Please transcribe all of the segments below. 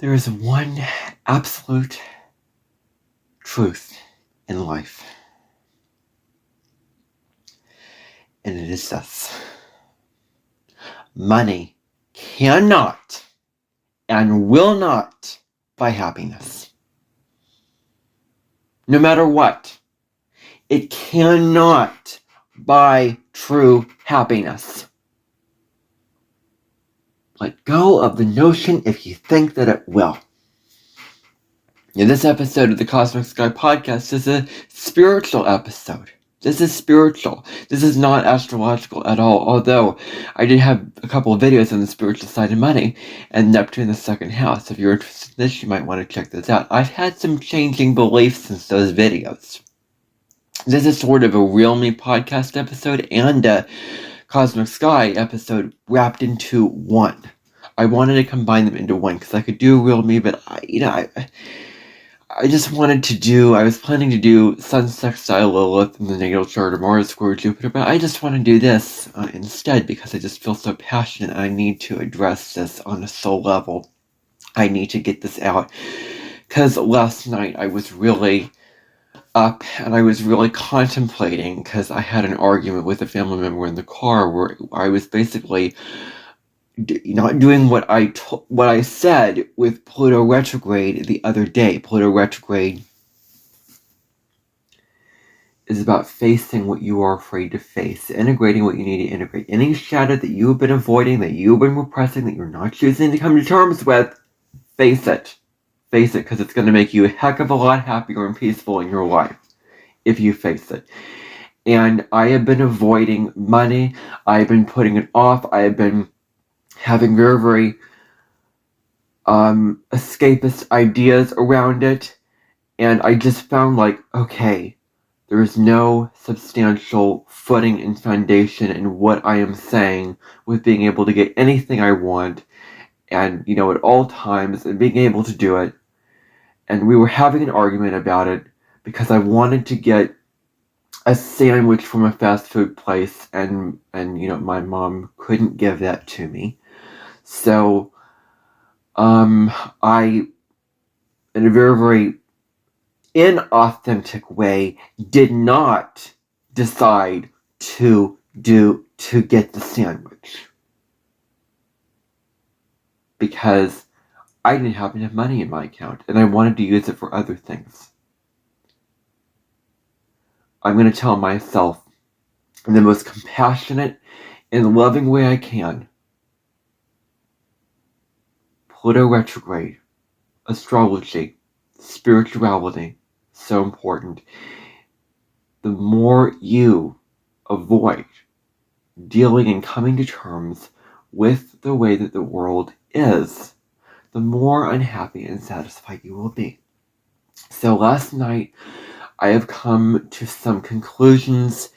There is one absolute truth in life, and it is this: money cannot and will not buy happiness. No matter what, it cannot buy true happiness. Let go of the notion if you think that it will. In this episode of the Cosmic Sky Podcast is a spiritual episode. This is spiritual. This is not astrological at all, although I did have a couple of videos on the spiritual side of money and Neptune in the second house. If you're interested in this, you might want to check this out. I've had some changing beliefs since those videos. This is sort of a Real Me podcast episode and a Cosmic Sky episode wrapped into one. I wanted to combine them into one because I could do Real Me, but I just wanted to do, I was planning to do Sun Sextile Lilith in the natal chart of Mars square Jupiter, but I just want to do this instead because I just feel so passionate and I need to address this on a soul level. I need to get this out because last night I was really up and I was really contemplating because I had an argument with a family member in the car where I was basically not doing what I said with Pluto retrograde the other day. Pluto retrograde is about facing what you are afraid to face, integrating what you need to integrate. Any shadow that you have been avoiding, that you've been repressing, that you're not choosing to come to terms with, face it. Face it, because it's going to make you a heck of a lot happier and peaceful in your life if you face it. And I have been avoiding money. I have been putting it off. I have been having very, very escapist ideas around it. And I just found okay, there is no substantial footing and foundation in what I am saying with being able to get anything I want and, at all times and being able to do it. And we were having an argument about it because I wanted to get a sandwich from a fast food place and my mom couldn't give that to me. So, I, in a very, very inauthentic way, did not decide to get the sandwich. Because I didn't have enough money in my account, and I wanted to use it for other things. I'm going to tell myself in the most compassionate and loving way I can, Pluto retrograde, astrology, spirituality, so important. The more you avoid dealing and coming to terms with the way that the world is, the more unhappy and satisfied you will be. So last night, I have come to some conclusions,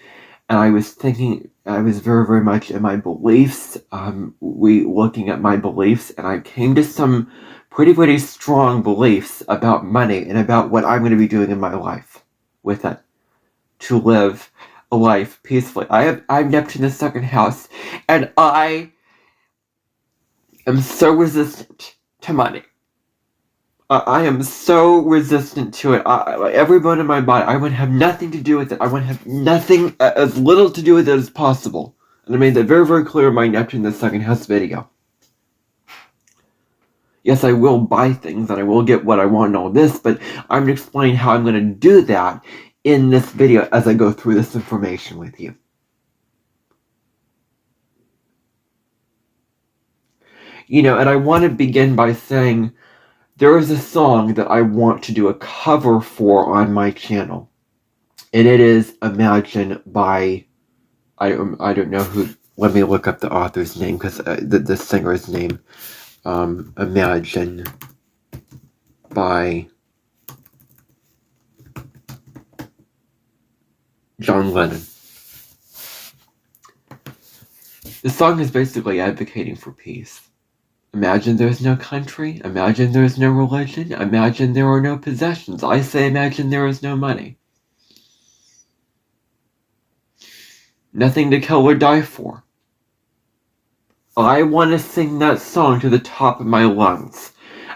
and I was thinking, I was very, very much in my beliefs, looking at my beliefs, and I came to some pretty, pretty strong beliefs about money and about what I'm going to be doing in my life with it, to live a life peacefully. I have Neptune in the second house, and I am so resistant to money. I am so resistant to it. Every bone in my body, I want to have nothing to do with it. I want to have nothing, as little to do with it as possible. And I made that very, very clear in my Neptune in the second house video. Yes, I will buy things and I will get what I want and all this, but I'm going to explain how I'm going to do that in this video as I go through this information with you. And I want to begin by saying there is a song that I want to do a cover for on my channel. And it is Imagine by, I don't know who, let me look up the author's name, because the singer's name, Imagine by John Lennon. The song is basically advocating for peace. Imagine there's no country. Imagine there's no religion. Imagine there are no possessions. I say imagine there is no money. Nothing to kill or die for. I want to sing that song to the top of my lungs.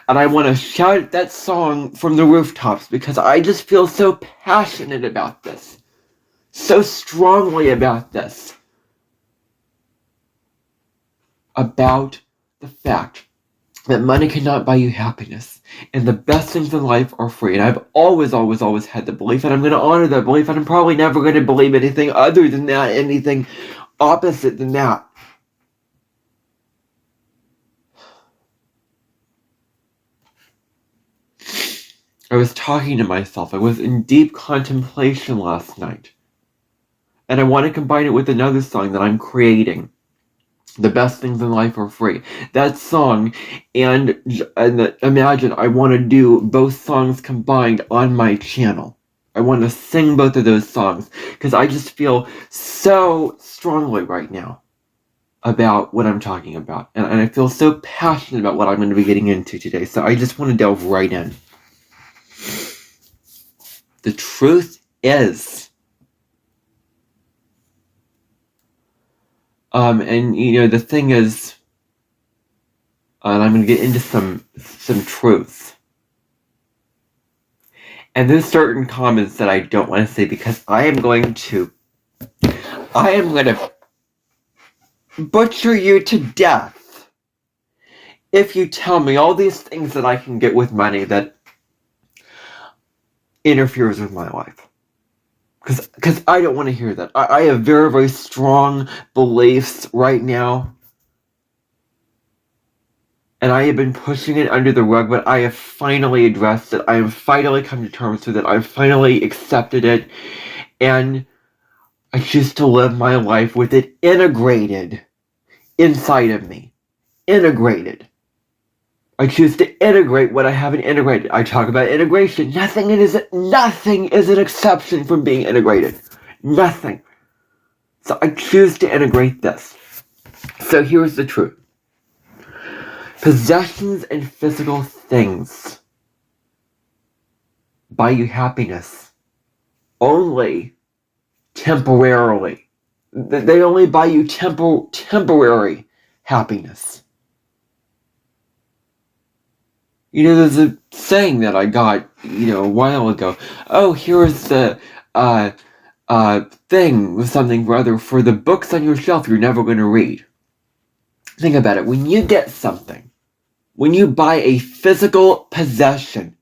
And I want to shout that song from the rooftops because I just feel so passionate about this. So strongly about this. About the fact that money cannot buy you happiness. And the best things in life are free. And I've always had the belief, and I'm going to honor that belief, and I'm probably never going to believe anything other than that, anything opposite than that. I was talking to myself. I was in deep contemplation last night. And I want to combine it with another song that I'm creating. The best things in life are free. That song, and imagine I want to do both songs combined on my channel. I want to sing both of those songs because I just feel so strongly right now about what I'm talking about. And I feel so passionate about what I'm going to be getting into today. So I just want to delve right in. The truth is, and the thing is, and I'm going to get into some truths. And there's certain comments that I don't want to say because I am going to butcher you to death if you tell me all these things that I can get with money that interferes with my life. Because I don't want to hear that. I have very, very strong beliefs right now. And I have been pushing it under the rug, but I have finally addressed it. I have finally come to terms with it. I've finally accepted it. And I choose to live my life with it integrated inside of me. Integrated. I choose to integrate what I haven't integrated. I talk about integration. Nothing is an exception from being integrated. Nothing. So I choose to integrate this. So here's the truth. Possessions and physical things buy you happiness only temporarily. They only buy you temporary happiness. There's a saying that I got, a while ago. Oh, here's the thing with something rather for the books on your shelf you're never going to read. Think about it. When you get something, when you buy a physical possession,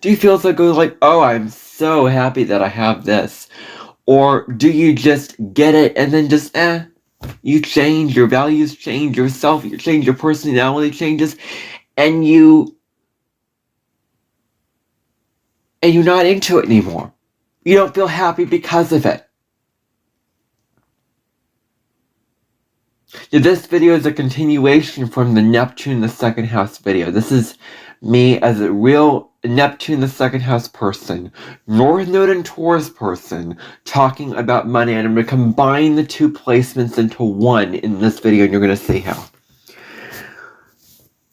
do you feel so good like, oh, I'm so happy that I have this? Or do you just get it and then just, you change, your values change, yourself, you change, your personality changes, and you're not into it anymore. You don't feel happy because of it. This video is a continuation from the Neptune the second house video. This is me as a real Neptune the second house person, North Node and Taurus person, talking about money, and I'm going to combine the two placements into one in this video, and you're going to see how.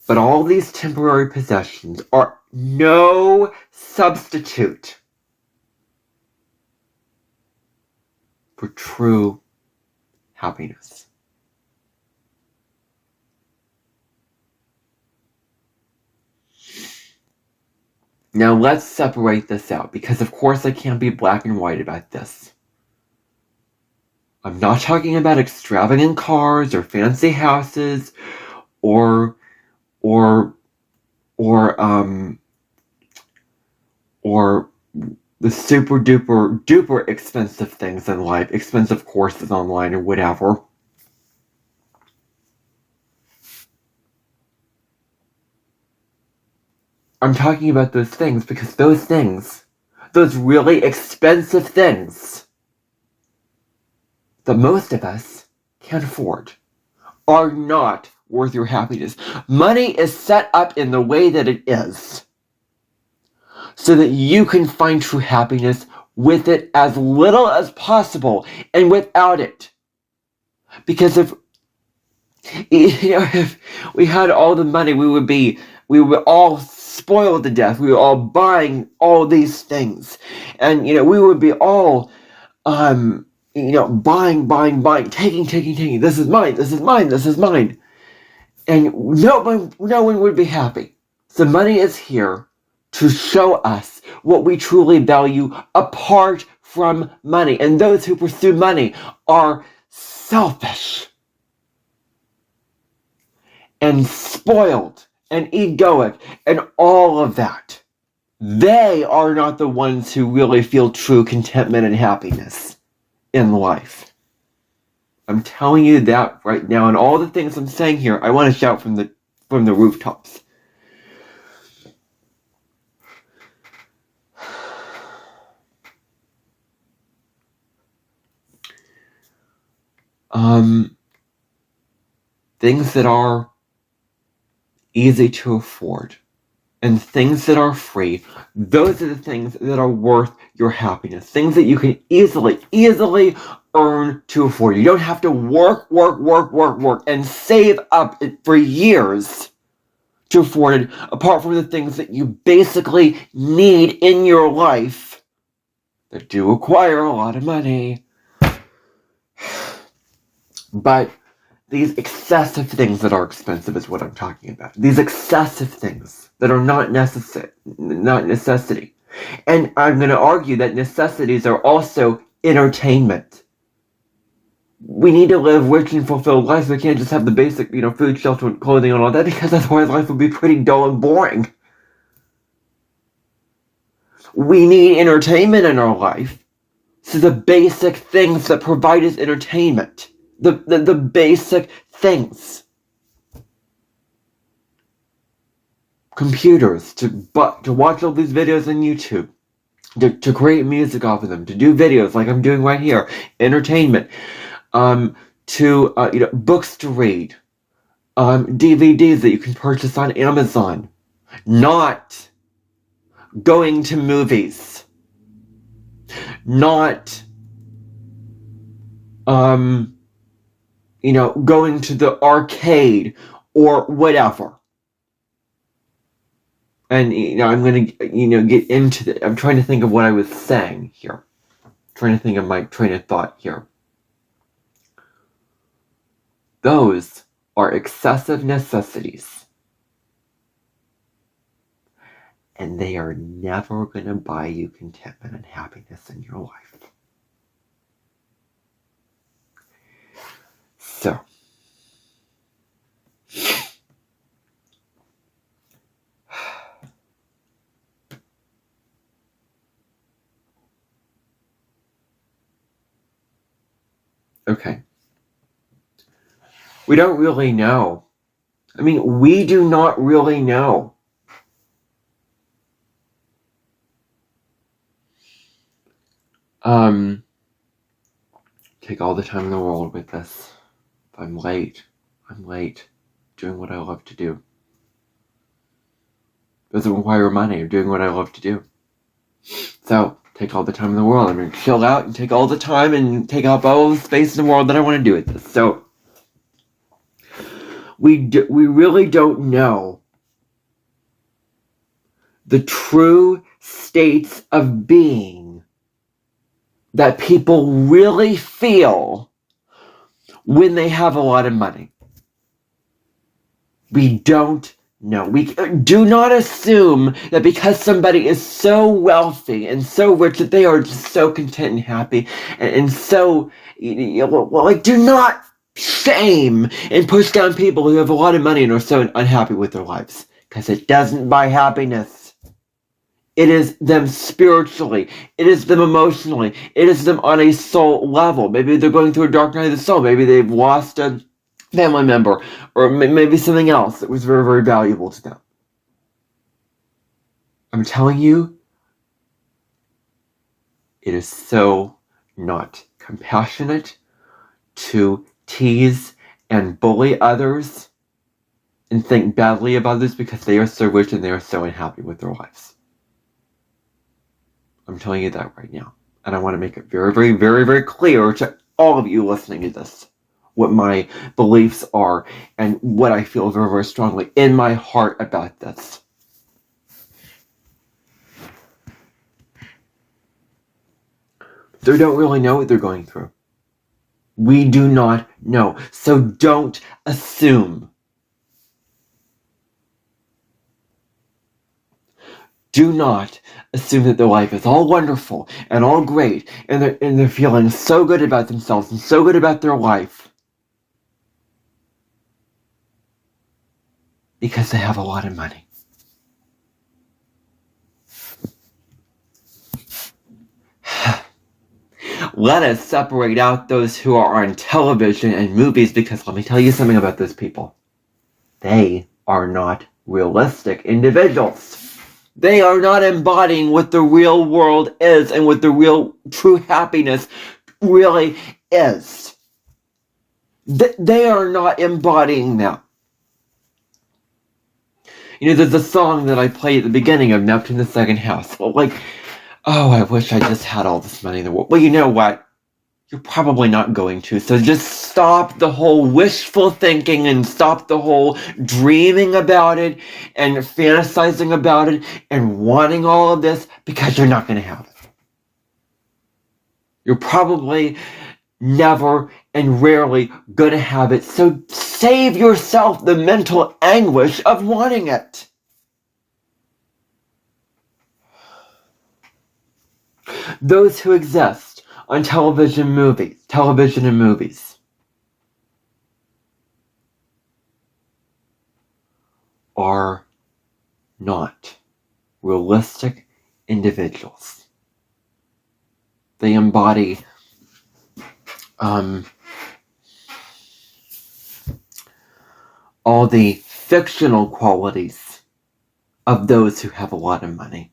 But all these temporary possessions are no substitute for true happiness. Now let's separate this out, because of course I can't be black and white about this. I'm not talking about extravagant cars or fancy houses or the super duper expensive things in life, expensive courses online or whatever. I'm talking about those things because those really expensive things that most of us can't afford, are not worth your happiness. Money is set up in the way that it is so that you can find true happiness with it as little as possible and without it. Because if we had all the money, we would all spoiled to death. We were all buying all these things, and we would be all buying, taking. This is mine, and no one would be happy. So money is here to show us what we truly value apart from money. And those who pursue money are selfish and spoiled and egoic and all of that. They are not the ones who really feel true contentment and happiness in life. I'm telling you that right now, and all the things I'm saying here, I want to shout from the rooftops. Things that are easy to afford and things that are free, those are the things that are worth your happiness. Things that you can easily earn to afford. You don't have to work, and save up for years to afford it, apart from the things that you basically need in your life that do require a lot of money. But these excessive things that are expensive is what I'm talking about. These excessive things that are not necessity. And I'm going to argue that necessities are also entertainment. We need to live rich and fulfilled lives. We can't just have the basic, food, shelter, clothing, and all that, because otherwise life would be pretty dull and boring. We need entertainment in our life. So the basic things that provide us entertainment. The basic things. Computers, to watch all these videos on YouTube. To create music off of them. To do videos like I'm doing right here. Entertainment. Books to read. DVDs that you can purchase on Amazon. Not going to movies. Not going to the arcade or whatever. And I'm going to get into it. I'm trying to think of what I was saying here. I'm trying to think of my train of thought here. Those are excessive necessities. And they are never going to buy you contentment and happiness in your life. So, okay. We don't really know. I mean, we do not really know. Take all the time in the world with this. If I'm late, I'm late. Doing what I love to do. Doesn't require money. I'm doing what I love to do. So, take all the time in the world. I'm going to chill out and take all the time and take up all the space in the world that I want to do with this. So, we really don't know the true states of being that people really feel when they have a lot of money. We don't know. We do not assume that because somebody is so wealthy and so rich that they are just so content and happy and so, do not shame and push down people who have a lot of money and are so unhappy with their lives. Because it doesn't buy happiness. It is them spiritually. It is them emotionally. It is them on a soul level. Maybe they're going through a dark night of the soul. Maybe they've lost a family member. Or maybe something else that was very, very valuable to them. I'm telling you, it is so not compassionate to tease and bully others and think badly of others because they are so rich and they are so unhappy with their lives. I'm telling you that right now. And I want to make it very, very, very, very clear to all of you listening to this what my beliefs are and what I feel very, very strongly in my heart about this. They don't really know what they're going through. We do not know. So don't assume. do not assume that their life is all wonderful and all great, and they're feeling so good about themselves and so good about their life because they have a lot of money. Let us separate out those who are on television and movies, because let me tell you something about those people. They are not realistic individuals. They are not embodying what the real world is and what the real true happiness really is. They are not embodying that. You know, there's a song that I play at the beginning of Neptune the Second House. Like, oh, I wish I just had all this money in the world. Well, you know what? You're probably not going to. So just stop the whole wishful thinking and stop the whole dreaming about it and fantasizing about it and wanting all of this, because you're not going to have it. You're probably never and rarely going to have it. So save yourself the mental anguish of wanting it. Those who exist on television and movies are not realistic individuals. They embody all the fictional qualities of those who have a lot of money.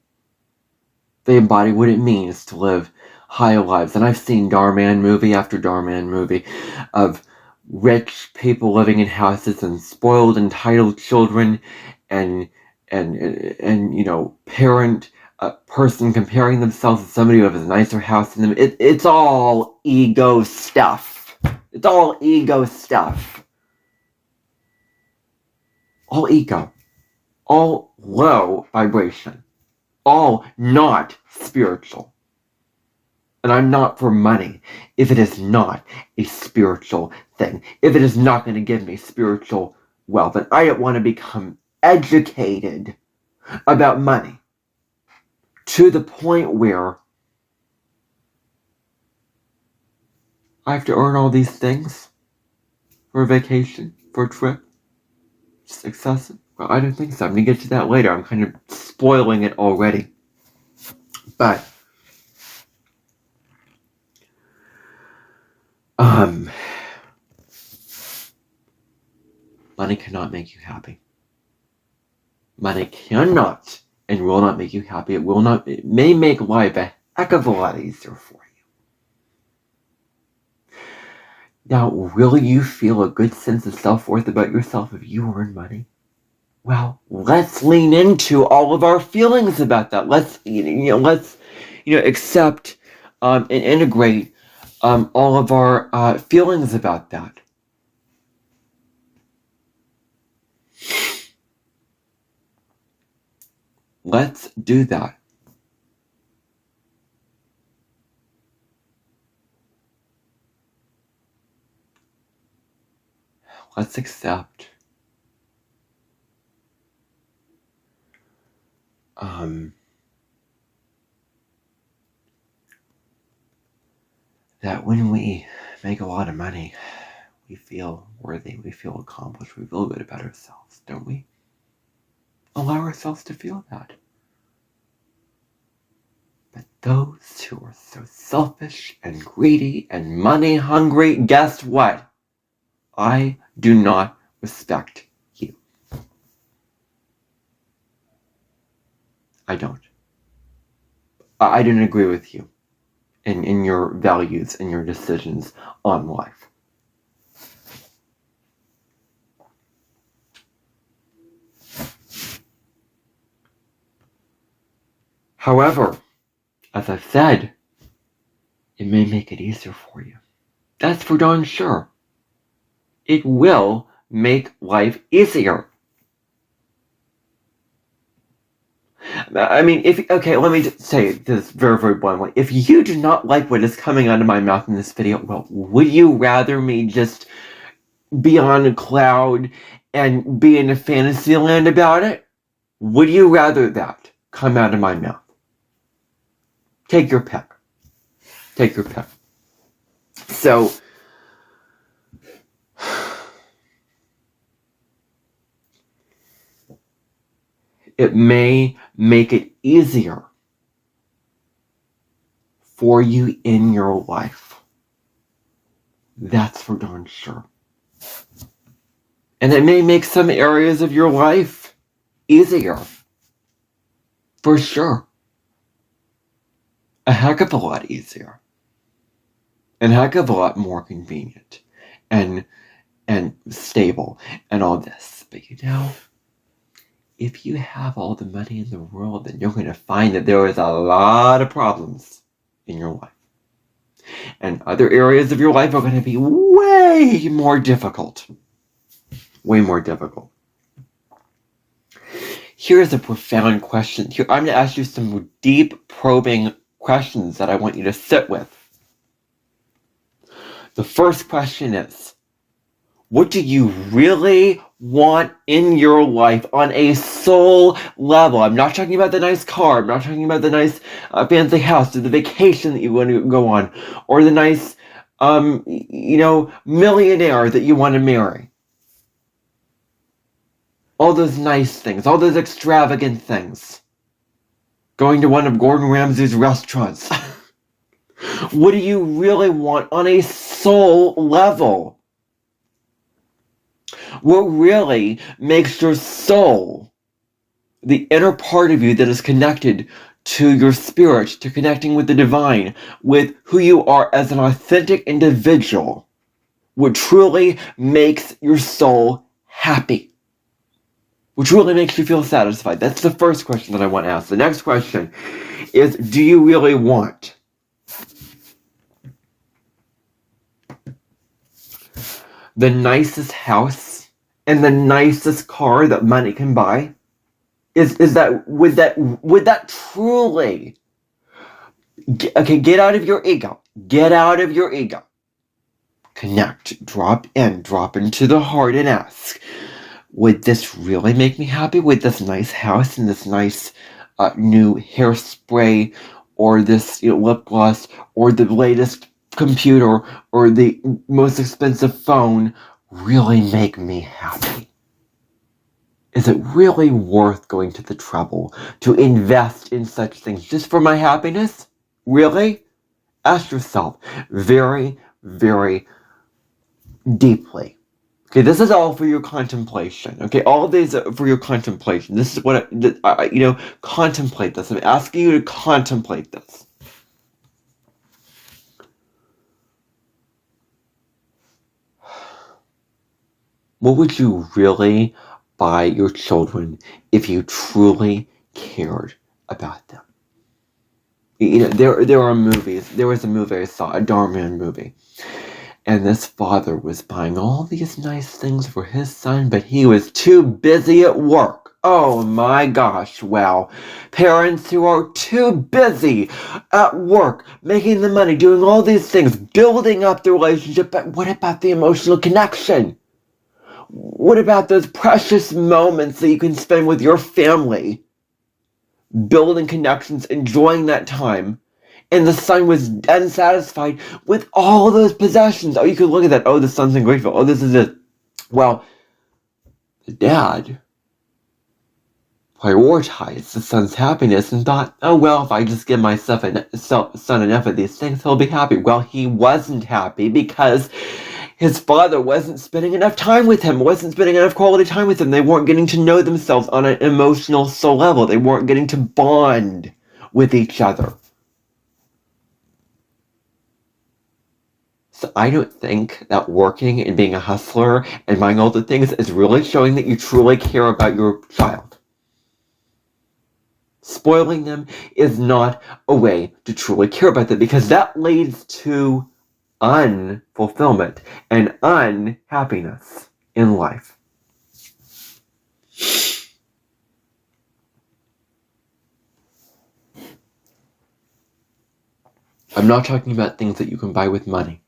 They embody what it means to live high lives. And I've seen Darman movie after Darman movie of rich people living in houses and spoiled, entitled children and you know, person comparing themselves to somebody who has a nicer house than them. It's all ego stuff. It's all ego stuff. All ego. All low vibration. All not spiritual. And I'm not for money if it is not a spiritual thing. If it is not going to give me spiritual wealth. And I don't want to become educated about money to the point where I have to earn all these things for a vacation, for a trip. Just excessive. Well, I don't think so. I'm going to get to that later. I'm kind of spoiling it already. But money cannot make you happy. Money cannot and will not make you happy. It may make life a heck of a lot easier for you. Now, will you feel a good sense of self-worth about yourself if you earn money? Well, let's lean into all of our feelings about that. Let's accept and integrate all of our feelings about that. Let's do that. Let's accept that when we make a lot of money, we feel worthy, we feel accomplished, we feel good about ourselves, don't we? Allow ourselves to feel that. But those who are so selfish and greedy and money hungry, guess what? I do not respect you. I don't. I don't agree with you in your values and your decisions on life. However, as I've said, it may make it easier for you. That's for darn sure. It will make life easier. I mean, let me just say this very, very bluntly. If you do not like what is coming out of my mouth in this video, well, would you rather me just be on a cloud and be in a fantasy land about it? Would you rather that? come out of my mouth. Take your pick. Take your pick. So, it may make it easier for you in your life. That's for darn sure. And it may make some areas of your life easier. For sure. A heck of a lot easier. And a heck of a lot more convenient. And stable. And all this. But if you have all the money in the world, then you're going to find that there is a lot of problems in your life. And other areas of your life are going to be way more difficult. Way more difficult. Here's a profound question. Here, I'm going to ask you some deep, probing questions that I want you to sit with. The first question is, what do you really want in your life on a soul level? I'm not talking about the nice car. I'm not talking about the nice fancy house or the vacation that you want to go on or the nice, millionaire that you want to marry. All those nice things, all those extravagant things. Going to one of Gordon Ramsay's restaurants. What do you really want on a soul level? What really makes your soul, the inner part of you that is connected to your spirit, to connecting with the divine, with who you are as an authentic individual, what truly makes your soul happy? Which really makes you feel satisfied? That's the first question that I want to ask. The next question is, do you really want the nicest house and the nicest car that money can buy? Would that truly, get out of your ego. Get out of your ego. Connect, drop into the heart and ask, would this really make me happy? Would this nice house and this nice new hairspray or this lip gloss or the latest computer or the most expensive phone really make me happy? Is it really worth going to the trouble to invest in such things just for my happiness? Really? Ask yourself very, very deeply. Okay, this is all for your contemplation. Okay, all of these are for your contemplation. This is what contemplate this. I'm asking you to contemplate this. What would you really buy your children if you truly cared about them? There are movies. There was a movie I saw, a Darman movie. And this father was buying all these nice things for his son, but he was too busy at work. Oh my gosh, wow. Parents who are too busy at work, making the money, doing all these things, building up the relationship, but what about the emotional connection? What about those precious moments that you can spend with your family? Building connections, enjoying that time. And the son was unsatisfied with all those possessions. Oh, you could look at that. Oh, the son's ungrateful. Oh, this is it. Well, the dad prioritized the son's happiness and thought, oh, well, if I just give my son enough of these things, he'll be happy. Well, he wasn't happy because his father wasn't spending enough time with him, wasn't spending enough quality time with him. They weren't getting to know themselves on an emotional soul level. They weren't getting to bond with each other. So I don't think that working and being a hustler and buying all the things is really showing that you truly care about your child. Spoiling them is not a way to truly care about them, because that leads to unfulfillment and unhappiness in life. I'm not talking about things that you can buy with money.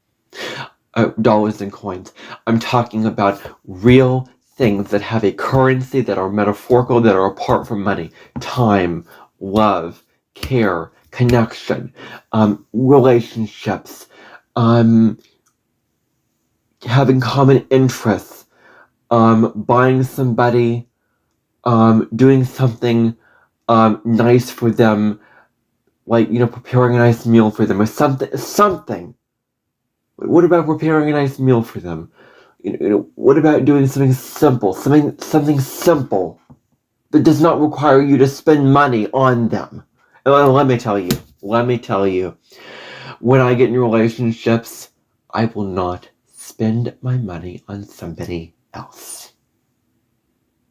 Dollars and coins. I'm talking about real things that have a currency, that are metaphorical, that are apart from money. Time, love, care, connection, relationships, having common interests, buying somebody, doing something nice for them, like, preparing a nice meal for them, or something. What about preparing a nice meal for them? What about doing something simple, something simple that does not require you to spend money on them? Let me tell you, when I get in relationships, I will not spend my money on somebody else.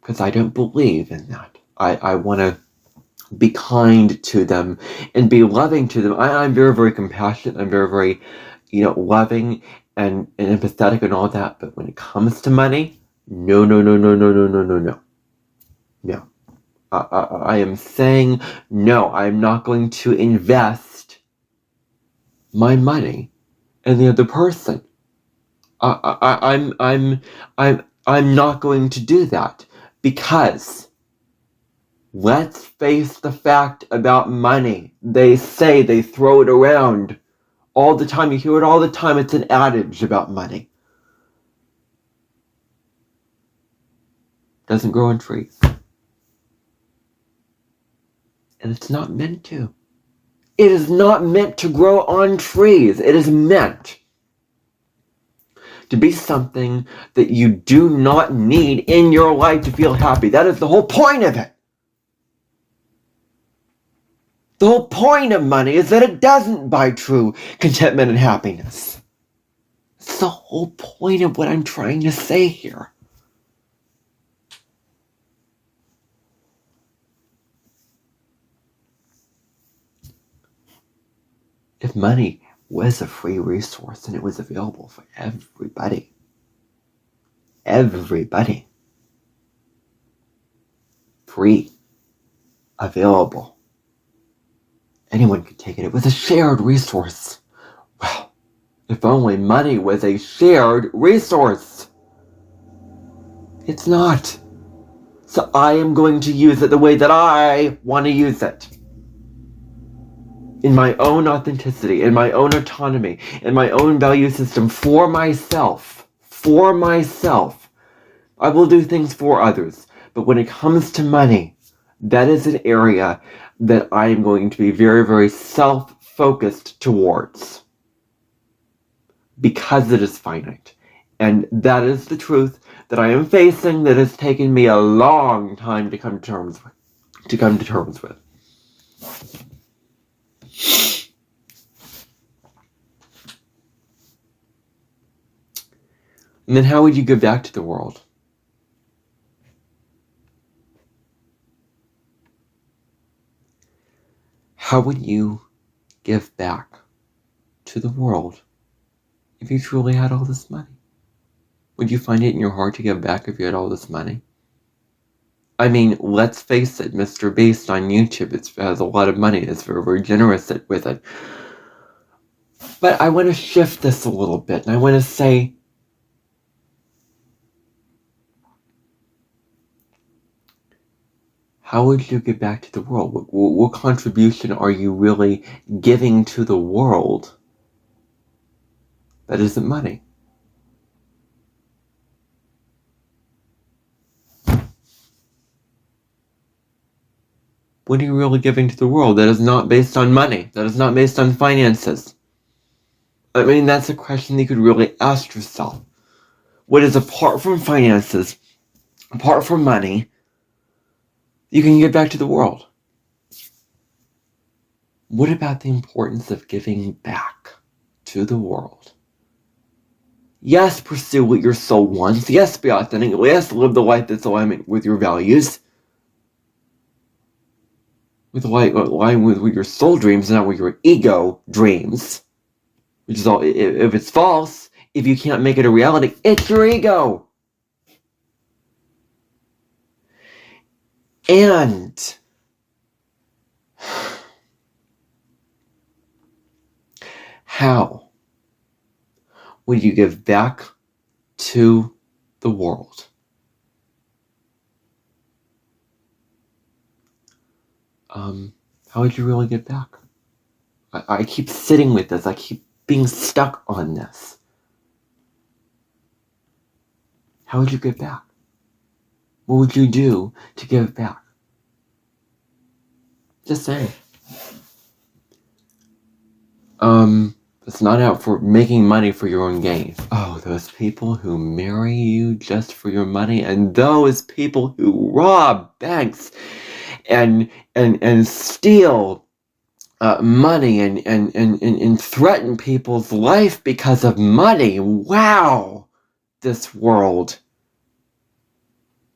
Because I don't believe in that. I want to be kind to them and be loving to them. I'm very, very compassionate. I'm very, very, loving and empathetic and all that. But when it comes to money, no. No. I am saying no. I'm not going to invest my money in the other person. I'm not going to do that, because let's face the fact about money. They throw it around all the time. You hear it all the time. It's an adage about money. Doesn't grow on trees. And it's not meant to. It is not meant to grow on trees. It is meant to be something that you do not need in your life to feel happy. That is the whole point of it. The whole point of money is that it doesn't buy true contentment and happiness. That's the whole point of what I'm trying to say here. If money was a free resource and it was available for everybody, free, available, anyone could take it. It was a shared resource. Well, if only money was a shared resource. It's not. So I am going to use it the way that I want to use it. In my own authenticity, in my own autonomy, in my own value system, for myself. I will do things for others. But when it comes to money, that is an area that I am going to be very, very self-focused towards. Because it is finite. And that is the truth that I am facing, that has taken me a long time to come to terms with. And then how would you give back to the world? How would you give back to the world if you truly had all this money? Would you find it in your heart to give back if you had all this money? I mean, let's face it, Mr. Beast on YouTube has a lot of money. It's very, very generous with it. But I want to shift this a little bit, and I want to say, how would you give back to the world? What contribution are you really giving to the world that isn't money? What are you really giving to the world that is not based on money, that is not based on finances? I mean, that's a question you could really ask yourself. What is apart from finances, apart from money, you can give back to the world? What about the importance of giving back to the world? Yes, pursue what your soul wants. Yes, be authentic. Yes, live the life that's alignment with your values. With alignment with your soul dreams, not with your ego dreams. Which is all, if it's false, if you can't make it a reality, it's your ego. And how would you give back to the world? how would you really get back? I keep sitting with this. I keep being stuck on this. How would you get back? What would you do to give back? Just saying. It's not out for making money for your own gain. Oh, those people who marry you just for your money, and those people who rob banks and steal money and threaten people's life because of money. Wow, this world.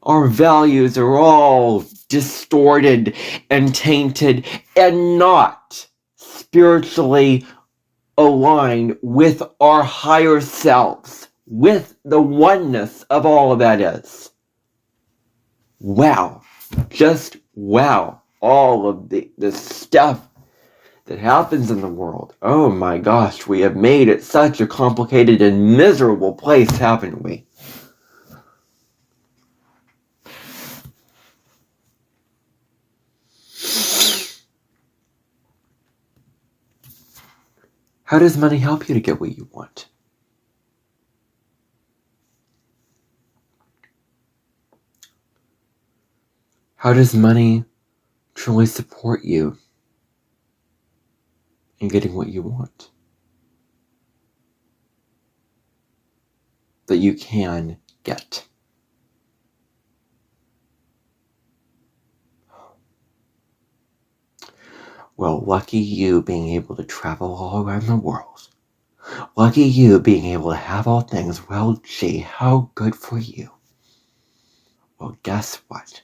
Our values are all distorted and tainted and not spiritually aligned with our higher selves, with the oneness of all of that is. Wow. Just wow. All of the stuff that happens in the world. Oh my gosh, we have made it such a complicated and miserable place, haven't we? How does money help you to get what you want? How does money truly support you in getting what you want? That you can get. Well, lucky you being able to travel all around the world. Lucky you being able to have all things. Well, gee, how good for you. Well, guess what?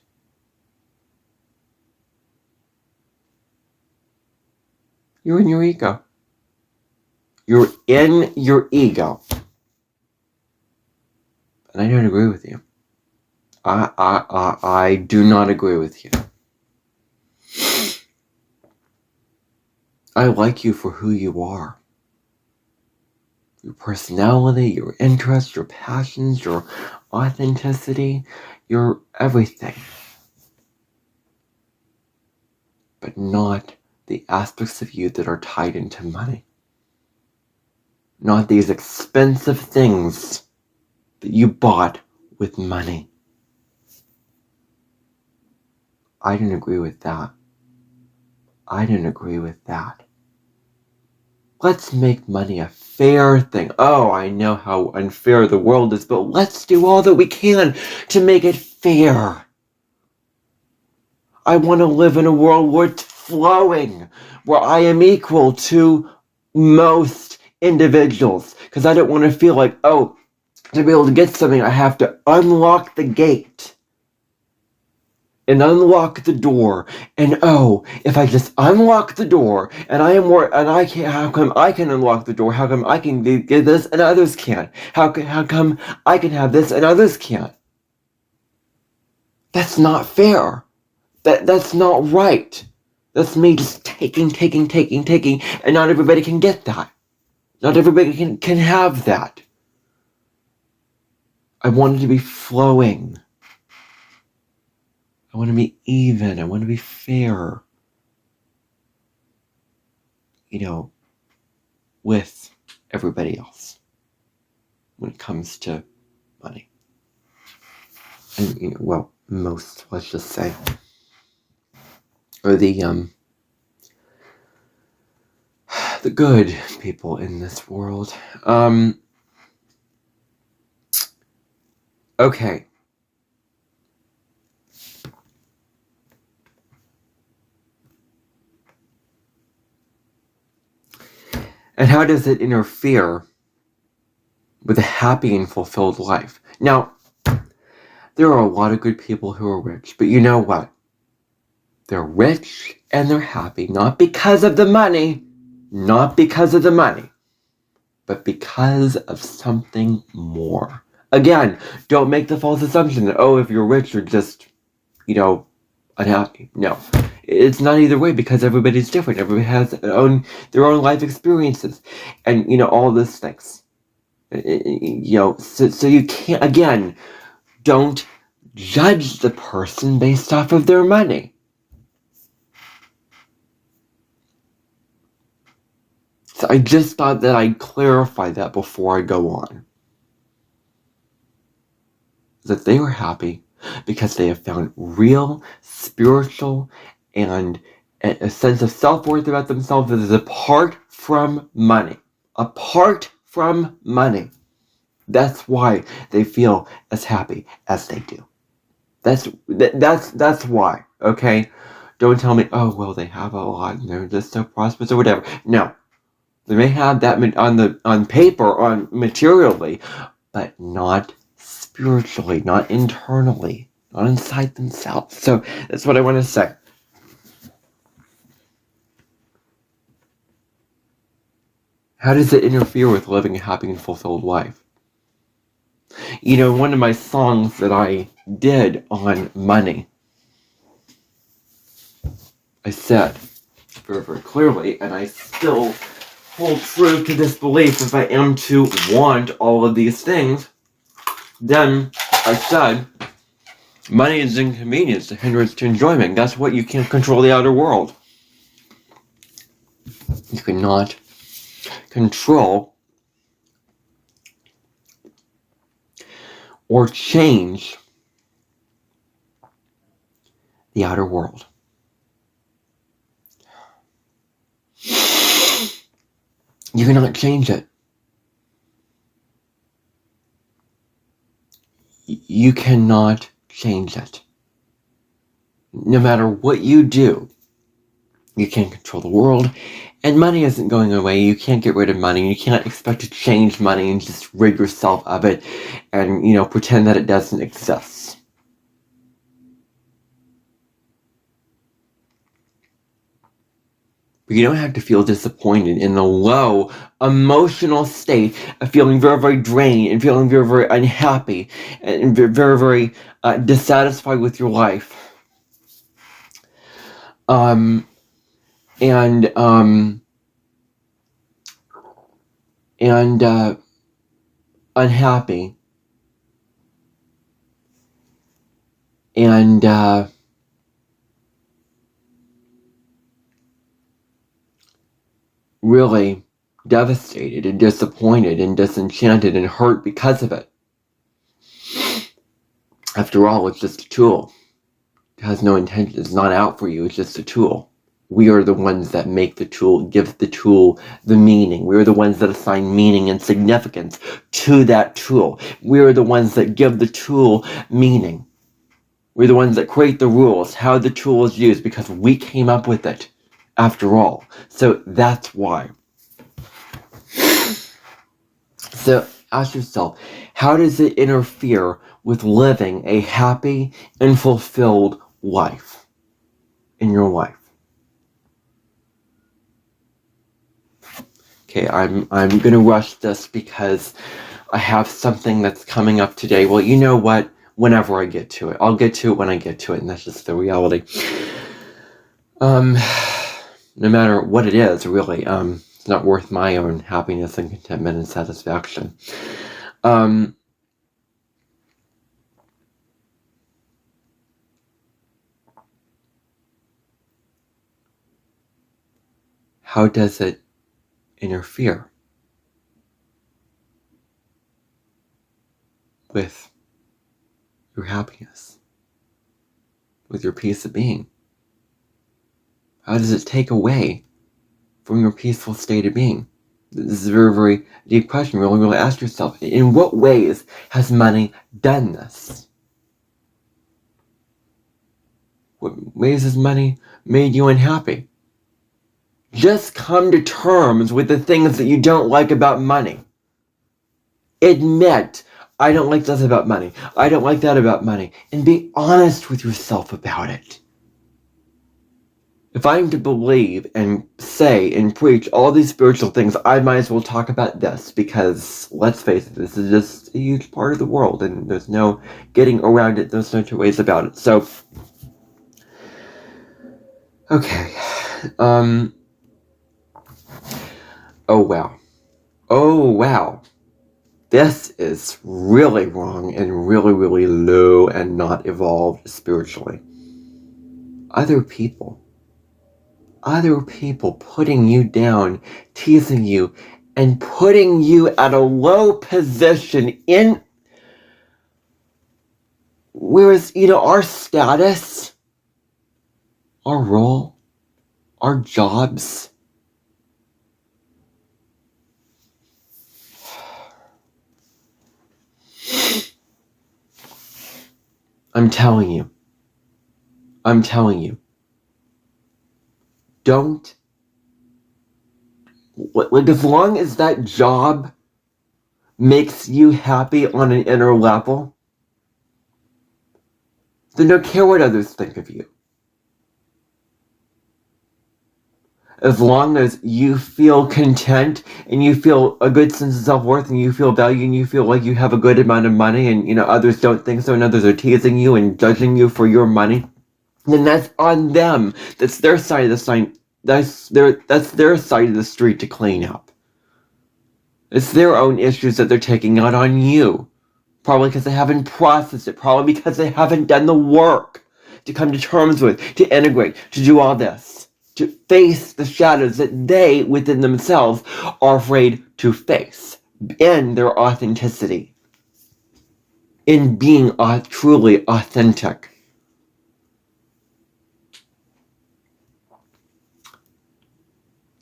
You're in your ego. You're in your ego. And I don't agree with you. I do not agree with you. I like you for who you are. Your personality, your interests, your passions, your authenticity, your everything. But not the aspects of you that are tied into money. Not these expensive things that you bought with money. I didn't agree with that. I didn't agree with that. Let's make money a fair thing. Oh, I know how unfair the world is, but let's do all that we can to make it fair. I want to live in a world where it's flowing, where I am equal to most individuals. Because I don't want to feel like, oh, to be able to get something, I have to unlock the gate. And unlock the door, and oh, if I just unlock the door, and I am more, and I can't. How come I can unlock the door? How come I can get this and others can't? How come I can have this and others can't? That's not fair. That's not right. That's me just taking, and not everybody can get that. Not everybody can have that. I want it to be flowing. I want to be even. I want to be fair. With everybody else when it comes to money. And, most, let's just say. Or the good people in this world. Okay. And how does it interfere with a happy and fulfilled life? Now, there are a lot of good people who are rich, but you know what? They're rich and they're happy, not because of the money, but because of something more. Again, don't make the false assumption that, if you're rich, you're just, unhappy. No. It's not either way, because everybody's different. Everybody has their own life experiences, and all those things. So you can't. Again, don't judge the person based off of their money. So I just thought that I'd clarify that before I go on. That they were happy because they have found real spiritual and a sense of self-worth about themselves that is apart from money. Apart from money. That's why they feel as happy as they do. That's why, okay? Don't tell me, oh, well, they have a lot and they're just so prosperous or whatever. No. They may have that on paper, on materially, but not spiritually, not internally, not inside themselves. So that's what I want to say. How does it interfere with living a happy and fulfilled life? You know, one of my songs that I did on money, I said very, very clearly, and I still hold true to this belief, if I am to want all of these things, then I said, money is inconvenience, a hindrance to enjoyment. That's what you can't control the outer world. You cannot control or change the outer world. You cannot change it. You cannot change it. No matter what you do, you can't control the world, and money isn't going away. You can't get rid of money. You can't expect to change money and just rid yourself of it and, pretend that it doesn't exist. But you don't have to feel disappointed in the low emotional state of feeling very, very drained and feeling very, very unhappy and very, very dissatisfied with your life. And unhappy. And really devastated and disappointed and disenchanted and hurt because of it. After all, it's just a tool. It has no intention. It's not out for you. It's just a tool. We are the ones that make the tool, give the tool the meaning. We are the ones that assign meaning and significance to that tool. We are the ones that give the tool meaning. We're the ones that create the rules, how the tool is used, because we came up with it, after all. So that's why. So ask yourself, how does it interfere with living a happy and fulfilled life in your life? Okay, I'm gonna rush this because I have something that's coming up today. Well, you know what? Whenever I get to it. I'll get to it when I get to it, and that's just the reality. No matter what it is, really, it's not worth my own happiness and contentment and satisfaction. How does it interfere with your happiness, with your peace of being? How does it take away from your peaceful state of being? This is a very, very deep question. Really ask yourself, in what ways has money done this? What ways has money made you unhappy? Just come to terms with the things that you don't like about money. Admit, I don't like this about money. I don't like that about money. And be honest with yourself about it. If I'm to believe and say and preach all these spiritual things, I might as well talk about this because, let's face it, this is just a huge part of the world and there's no getting around it. There's no two ways about it. So, okay. Oh, wow. This is really wrong and really, really low and not evolved spiritually. Other people other people putting you down, teasing you, and putting you at a low position whereas, our status, our role, our jobs, I'm telling you, don't, as long as that job makes you happy on an inner level, then don't care what others think of you. As long as you feel content and you feel a good sense of self-worth and you feel value and you feel like you have a good amount of money and, others don't think so and others are teasing you and judging you for your money, then that's on them. That's their side of the sign. That's their side of the street to clean up. It's their own issues that they're taking out on you. Probably because they haven't processed it. Probably because they haven't done the work to come to terms with, to integrate, to do all this. To face the shadows that they, within themselves, are afraid to face in their authenticity. In being truly authentic.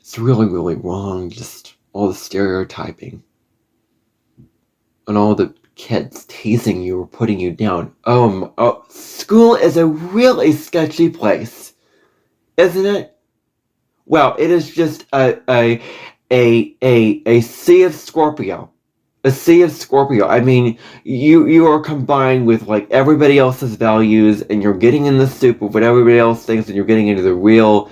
It's really, really wrong, just all the stereotyping. And all the kids teasing you or putting you down. School is a really sketchy place, isn't it? Well, it is just a sea of Scorpio. A sea of Scorpio. I mean, you are combined with like everybody else's values, and you're getting in the soup of what everybody else thinks, and you're getting into the real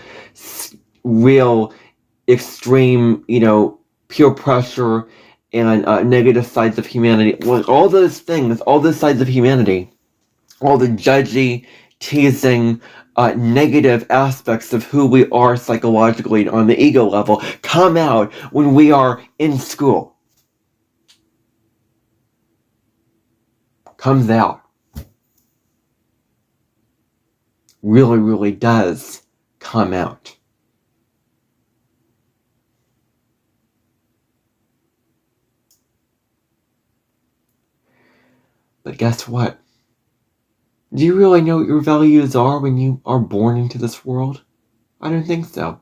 extreme, peer pressure and negative sides of humanity. Like all those things, all those sides of humanity, all the judgy, teasing, negative aspects of who we are psychologically on the ego level come out when we are in school. Comes out. Really, really does come out. But guess what? Do you really know what your values are when you are born into this world? I don't think so.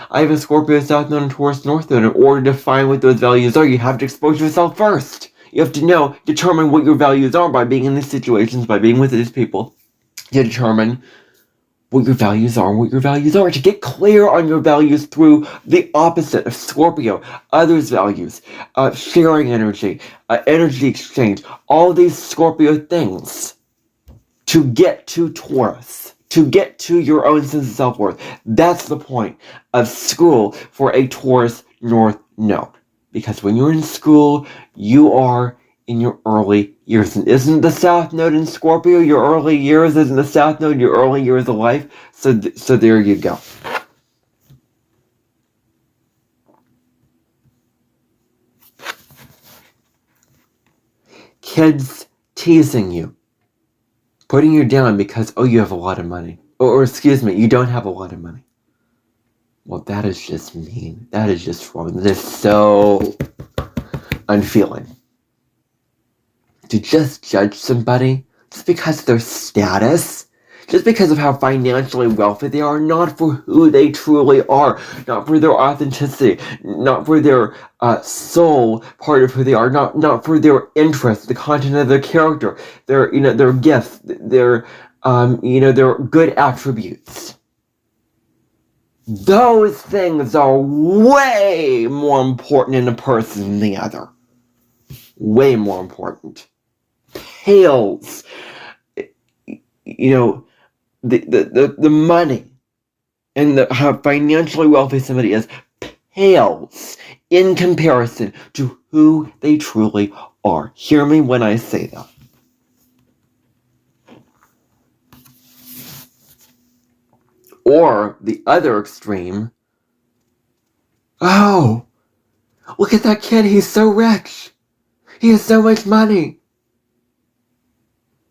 I have a Scorpio South Node and Taurus North Node. In order to find what those values are, you have to expose yourself first. You have to determine what your values are by being in these situations, by being with these people, to determine what your values are and what your values are. To get clear on your values through the opposite of Scorpio, others' values, sharing energy, energy exchange, all these Scorpio things. To get to Taurus, to get to your own sense of self-worth. That's the point of school for a Taurus North Node. Because when you're in school, you are in your early years. And isn't the South Node in Scorpio your early years? Isn't the South Node your early years of life? So there you go. Kids teasing you. Putting you down because, you have a lot of money. Or excuse me, you don't have a lot of money. Well, that is just mean. That is just wrong. That is so unfeeling. To just judge somebody just because of their status, just because of how financially wealthy they are, not for who they truly are, not for their authenticity, not for their soul part of who they are, not for their interests, the content of their character, their their gifts, their their good attributes. Those things are way more important in a person than the other. Way more important. Pales. The money and how financially wealthy somebody is pales in comparison to who they truly are. Hear me when I say that. Or the other extreme, look at that kid, he's so rich. He has so much money.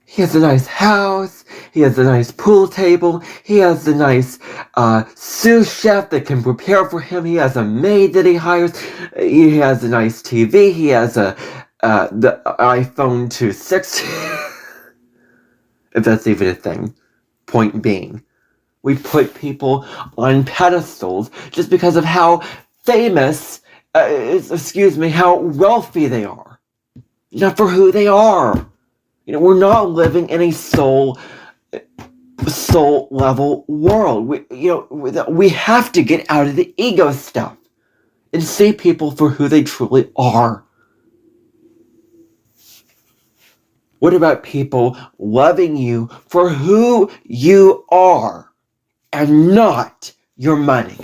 He has a nice house, He has a nice pool table. He has a nice sous chef that can prepare for him. He has a maid that he hires. He has a nice TV. He has the iPhone 260, if that's even a thing. Point being, we put people on pedestals just because of how famous, how wealthy they are, not for who they are. We're not living in a soul level world. We have to get out of the ego stuff and see people for who they truly are. What about people loving you for who you are and not your money?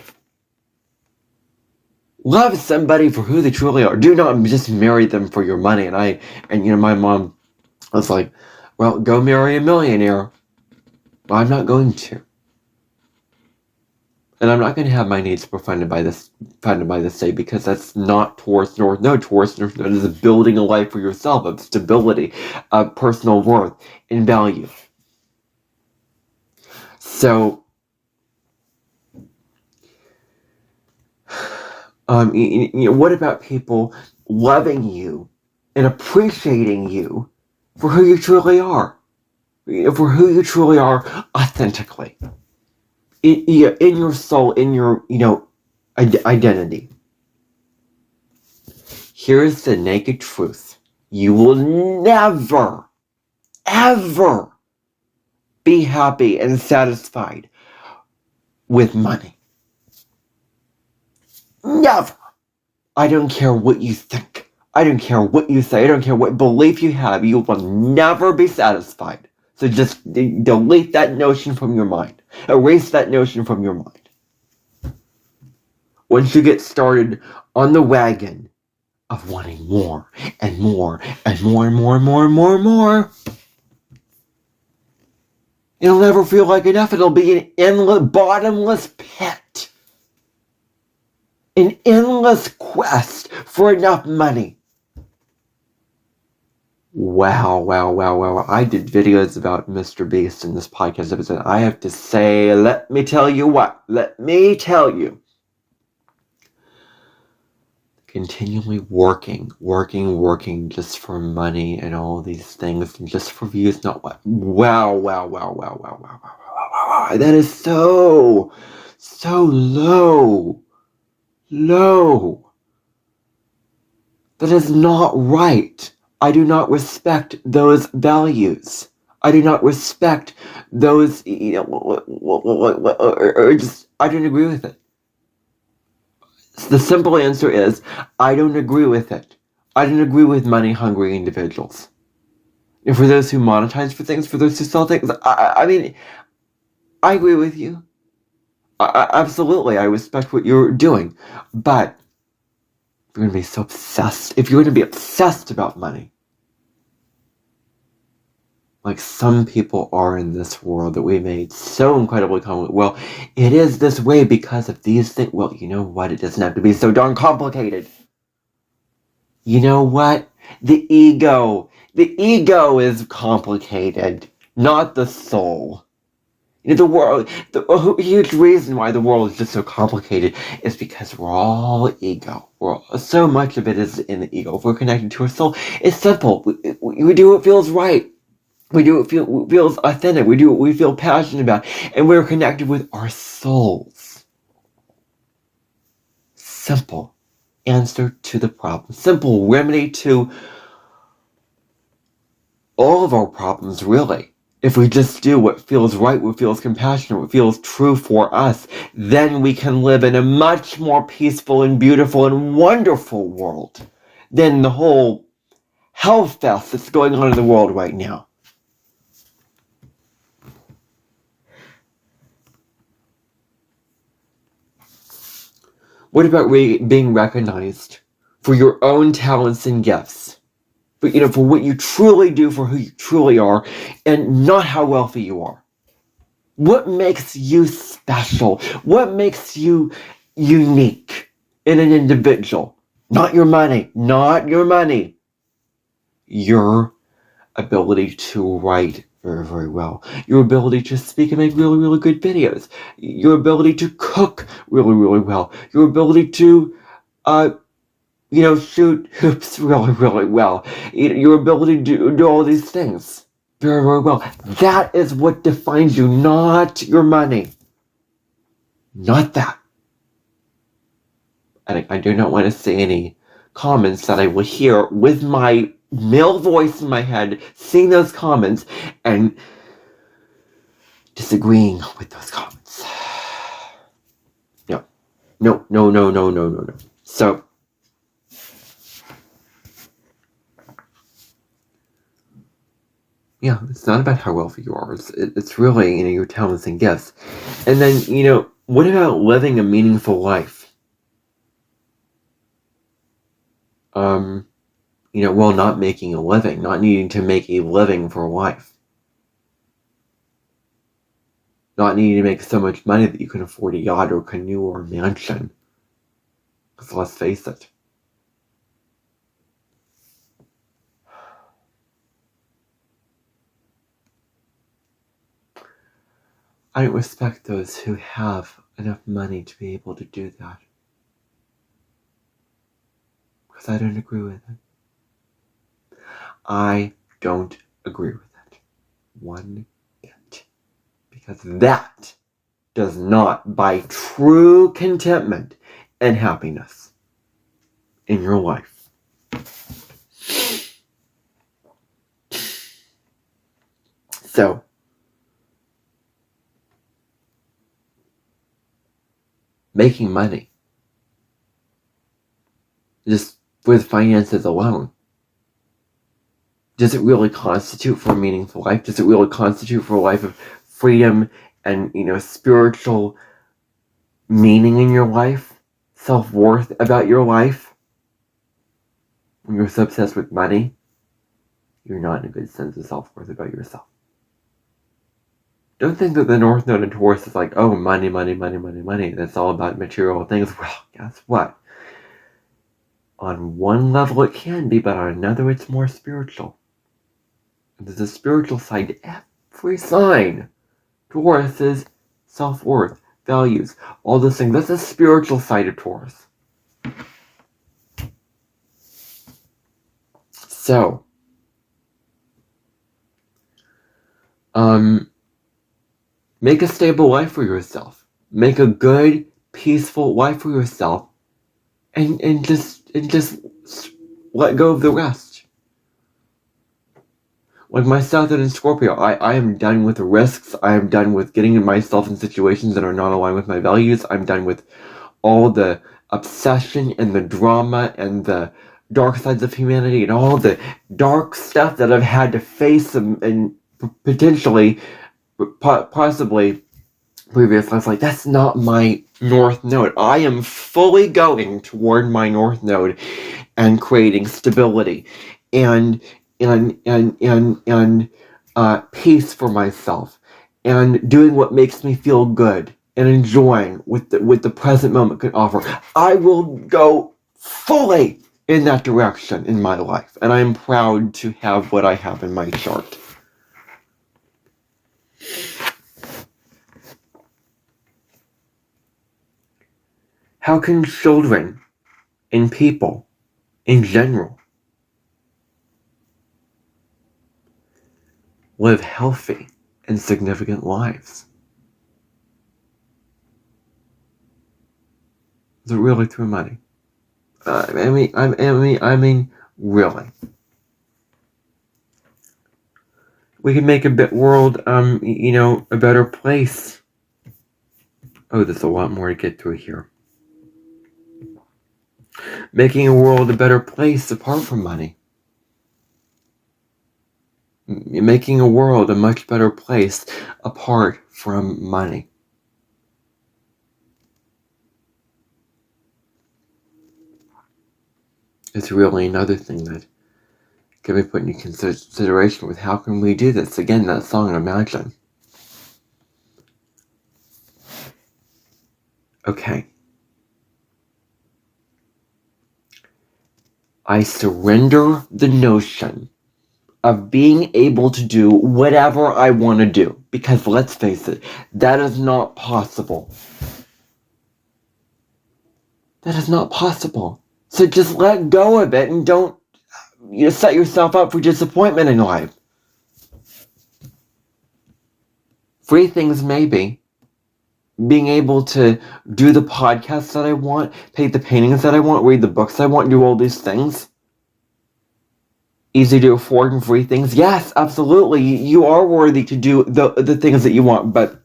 Love somebody for who they truly are. Do not just marry them for your money. And my mom was like, well, go marry a millionaire. Well, I'm not going to. And I'm not going to have my needs funded by the state, because that's not towards North. No, towards North is building a life for yourself of stability, of personal worth and value. So, what about people loving you and appreciating you for who you truly are? For who you truly are authentically. In your soul, in your, identity. Here's the naked truth. You will never, ever be happy and satisfied with money. Never. I don't care what you think. I don't care what you say. I don't care what belief you have. You will never be satisfied. So just delete that notion from your mind. Erase that notion from your mind. Once you get started on the wagon of wanting more and more and more and more and more and more and more, it'll never feel like enough. It'll be an endless, bottomless pit. An endless quest for enough money. Wow. I did videos about Mr. Beast in this podcast episode. I have to say, let me tell you. Continually working just for money and all these things, and just for views, not what? Wow. That is so low. That is not right. I do not respect those values. I do not respect those, I don't agree with it. The simple answer is, I don't agree with it. I don't agree with money-hungry individuals. And for those who monetize for things, for those who sell things, I mean, I agree with you. Absolutely, I respect what you're doing. But if you're going to be obsessed about money, like some people are in this world that we made so incredibly common. Well, it is this way because of these things. Well, you know what? It doesn't have to be so darn complicated. You know what? The ego is complicated, not the soul. The world, a huge reason why the world is just so complicated is because we're all ego. So much of it is in the ego. If we're connected to our soul, it's simple. We do what feels right. We do what feels authentic. We do what we feel passionate about. And we're connected with our souls. Simple answer to the problem. Simple remedy to all of our problems, really. If we just do what feels right, what feels compassionate, what feels true for us, then we can live in a much more peaceful and beautiful and wonderful world than the whole hellfest that's going on in the world right now. What about being recognized for your own talents and gifts? But for what you truly do, for who you truly are, and not how wealthy you are. What makes you special? What makes you unique in an individual? Not your money. Your ability to write very, very well. Your ability to speak and make really, really good videos. Your ability to cook really, really well. Your ability to, shoot hoops really, really well. Your ability to do all these things very, very well. That is what defines you, not your money. Not that. And I do not want to say any comments that I will hear with my male voice in my head, seeing those comments and disagreeing with those comments. No. So, yeah, it's not about how wealthy you are. It's really, your talents and gifts. And then, what about living a meaningful life? While not making a living, not needing to make a living for life. Not needing to make so much money that you can afford a yacht or canoe or mansion. Because let's face it. I don't respect those who have enough money to be able to do that. Because I don't agree with it. I don't agree with it. One bit. Because that does not buy true contentment and happiness in your life. So, making money, just with finances alone, does it really constitute for a meaningful life? Does it really constitute for a life of freedom and, spiritual meaning in your life? Self-worth about your life? When you're so obsessed with money, you're not in a good sense of self-worth about yourself. Don't think that the North Node in Taurus is like, oh, money. That's all about material things. Well, guess what? On one level it can be, but on another it's more spiritual. There's a spiritual side to every sign. Taurus is self-worth, values, all those things. That's a spiritual side of Taurus. So, make a stable life for yourself. Make a good, peaceful life for yourself, and just let go of the rest. Like my Southern Scorpio, I am done with the risks. I am done with getting myself in situations that are not aligned with my values. I'm done with all the obsession and the drama and the dark sides of humanity and all the dark stuff that I've had to face and potentially, possibly, previous life. Like, that's not my North Node. I am fully going toward my North Node and creating stability and peace for myself and doing what makes me feel good and enjoying what the present moment could offer. I will go fully in that direction in my life, and I'm proud to have what I have in my chart. How can children and people in general live healthy and significant lives? Is it really through money? I mean, really. We can make a world, a better place. Oh, there's a lot more to get through here. Making a world a better place apart from money. Making a world a much better place apart from money. It's really another thing that can be put into consideration with how can we do this. Again, that song, Imagine. Okay. I surrender the notion of being able to do whatever I want to do. Because let's face it, that is not possible. That is not possible. So just let go of it and don't set yourself up for disappointment in life. Free things maybe. Being able to do the podcasts that I want, paint the paintings that I want, read the books I want, do all these things. Easy to afford and free things. Yes, absolutely. You are worthy to do the things that you want, but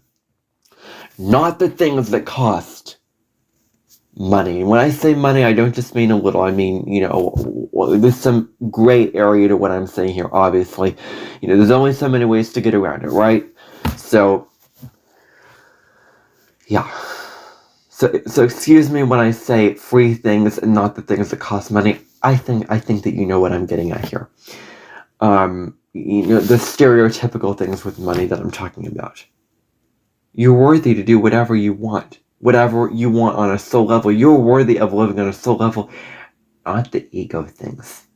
not the things that cost money. When I say money, I don't just mean a little. I mean, there's some gray area to what I'm saying here, obviously. There's only so many ways to get around it, right? So, yeah. So excuse me when I say free things and not the things that cost money. I think that you know what I'm getting at here. The stereotypical things with money that I'm talking about. You're worthy to do whatever you want. Whatever you want on a soul level. You're worthy of living on a soul level. Not the ego things.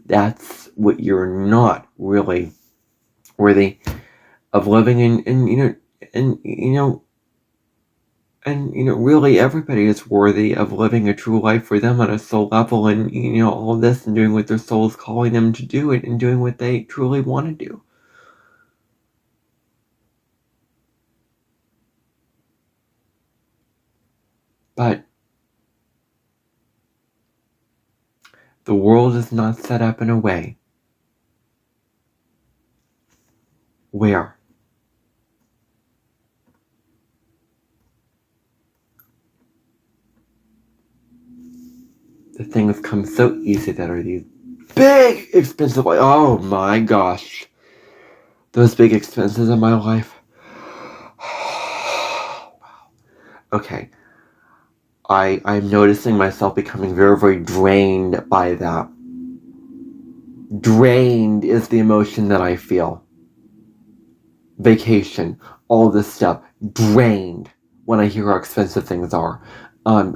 That's what you're not really worthy of living in. And really everybody is worthy of living a true life for them on a soul level, and all of this, and doing what their soul is calling them to do, it and doing what they truly want to do. But the world is not set up in a way where the things come so easy that are these big, expensive, oh my gosh. Those big expenses in my life. Okay. I'm noticing myself becoming very, very drained by that. Drained is the emotion that I feel. Vacation, all this stuff, drained when I hear how expensive things are. I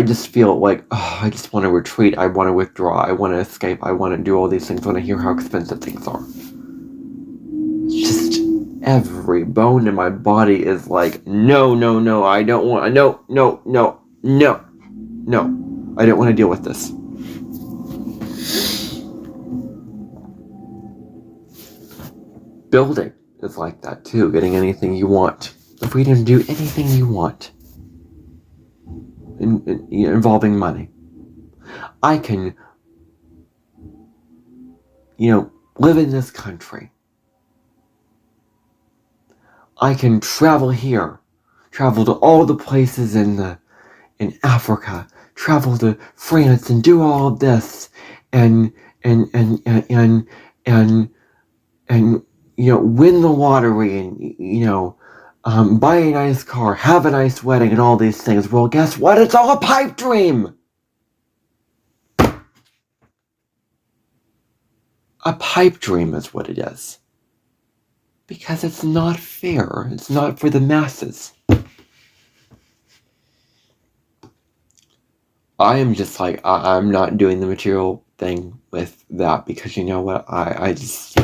just feel like, I just want to retreat, I want to withdraw, I want to escape, I want to do all these things when I hear how expensive things are. Just every bone in my body is like, no, I don't want, no, I don't want to deal with this. Building is like that too, getting anything you want. The freedom to do anything you want. Involving money. I can, live in this country. I can travel here, travel to all the places in Africa, travel to France and do all of this, and win the lottery, and buy a nice car, have a nice wedding, and all these things. Well, guess what? It's all a pipe dream. A pipe dream is what it is. Because it's not fair. It's not for the masses. I am just like, I'm not doing the material thing with that, because you know what? I just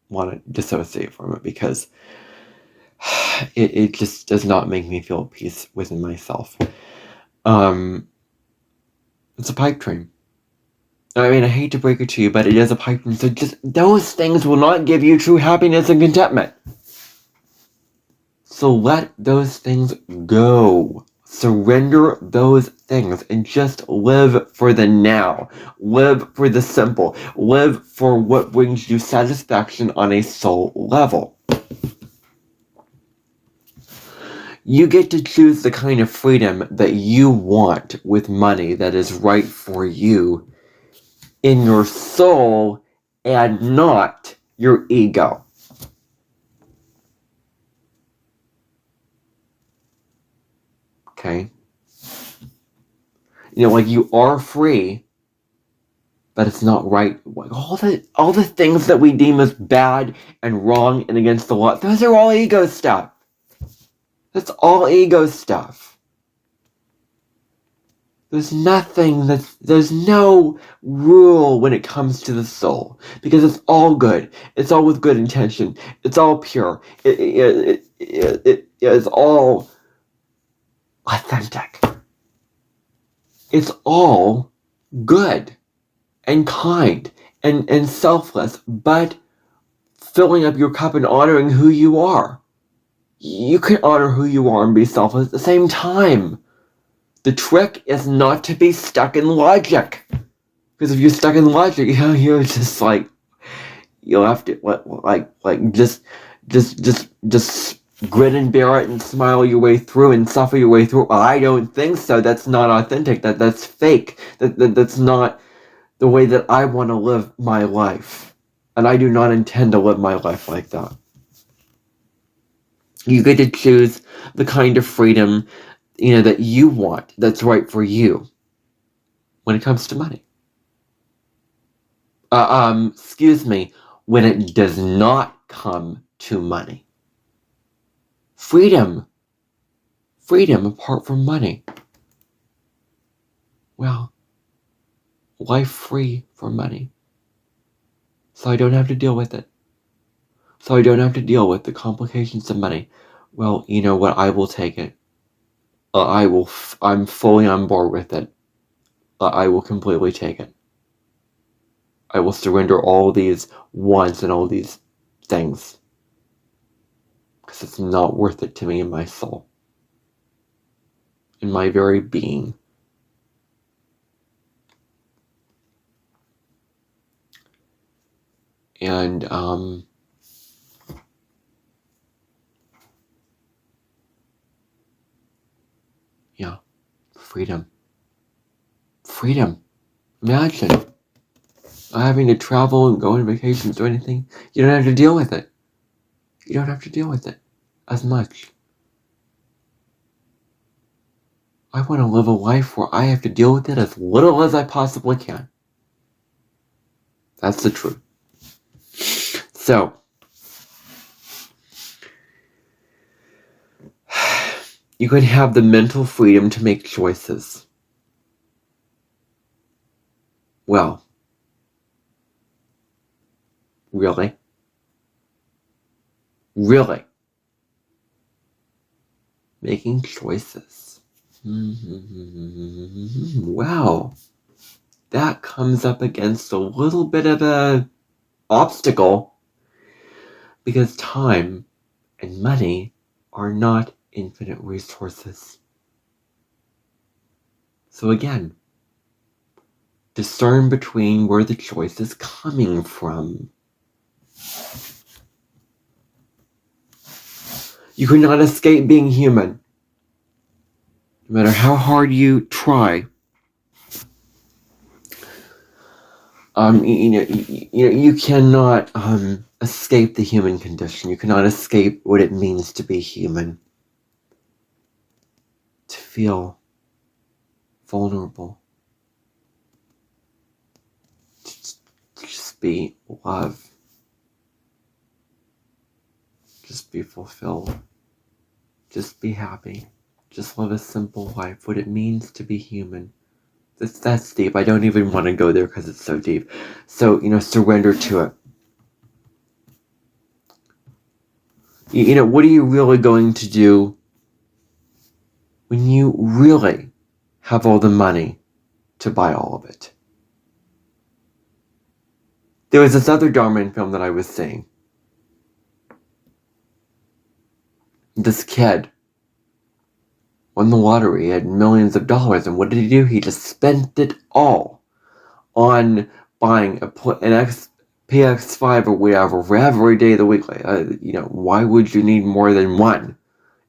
want to dissociate from it, because it just does not make me feel peace within myself. It's a pipe dream. I mean, I hate to break it to you, but it is a pipe dream. So just those things will not give you true happiness and contentment. So let those things go. Surrender those things and just live for the now. Live for the simple. Live for what brings you satisfaction on a soul level. You get to choose the kind of freedom that you want with money that is right for you in your soul and not your ego. Okay? You are free, but it's not right. All the things that we deem as bad and wrong and against the law, those are all ego stuff. That's all ego stuff. There's no rule when it comes to the soul, because it's all good. It's all with good intention. It's all pure. It is all authentic. It's all good and kind and selfless, but filling up your cup and honoring who you are. You can honor who you are and be selfless at the same time. The trick is not to be stuck in logic. Because if you're stuck in logic, you're just like, you'll have to just grin and bear it and smile your way through and suffer your way through. I don't think so. That's not authentic. That's fake. That's not the way that I want to live my life. And I do not intend to live my life like that. You get to choose the kind of freedom, that you want, that's right for you when it comes to money. When it does not come to money. Freedom apart from money. Well, life free from money. So I don't have to deal with it. So I don't have to deal with the complications of money. Well, you know what? I will take it. I'm fully on board with it. I will completely take it. I will surrender all these wants and all these things. Because it's not worth it to me in my soul. In my very being. And, yeah, freedom. Imagine not having to travel and go on vacations or anything. You don't have to deal with it. You don't have to deal with it as much. I want to live a life where I have to deal with it as little as I possibly can. That's the truth. So, you can have the mental freedom to make choices. Well, really? Really? Making choices. Wow. That comes up against a little bit of a obstacle, because time and money are not infinite resources. So again, discern between where the choice is coming from. You cannot escape being human. No matter how hard you try. You cannot escape the human condition. You cannot escape what it means to be human. To feel vulnerable. To just be loved. Just be fulfilled. Just be happy. Just live a simple life. What it means to be human. That's deep. I don't even want to go there because it's so deep. So, surrender to it. What are you really going to do when you really have all the money to buy all of it? There was this other Darman film that I was seeing. This kid won the lottery, he had millions of dollars, and what did he do? He just spent it all on buying an PX5 or whatever for every day of the week. Why would you need more than one?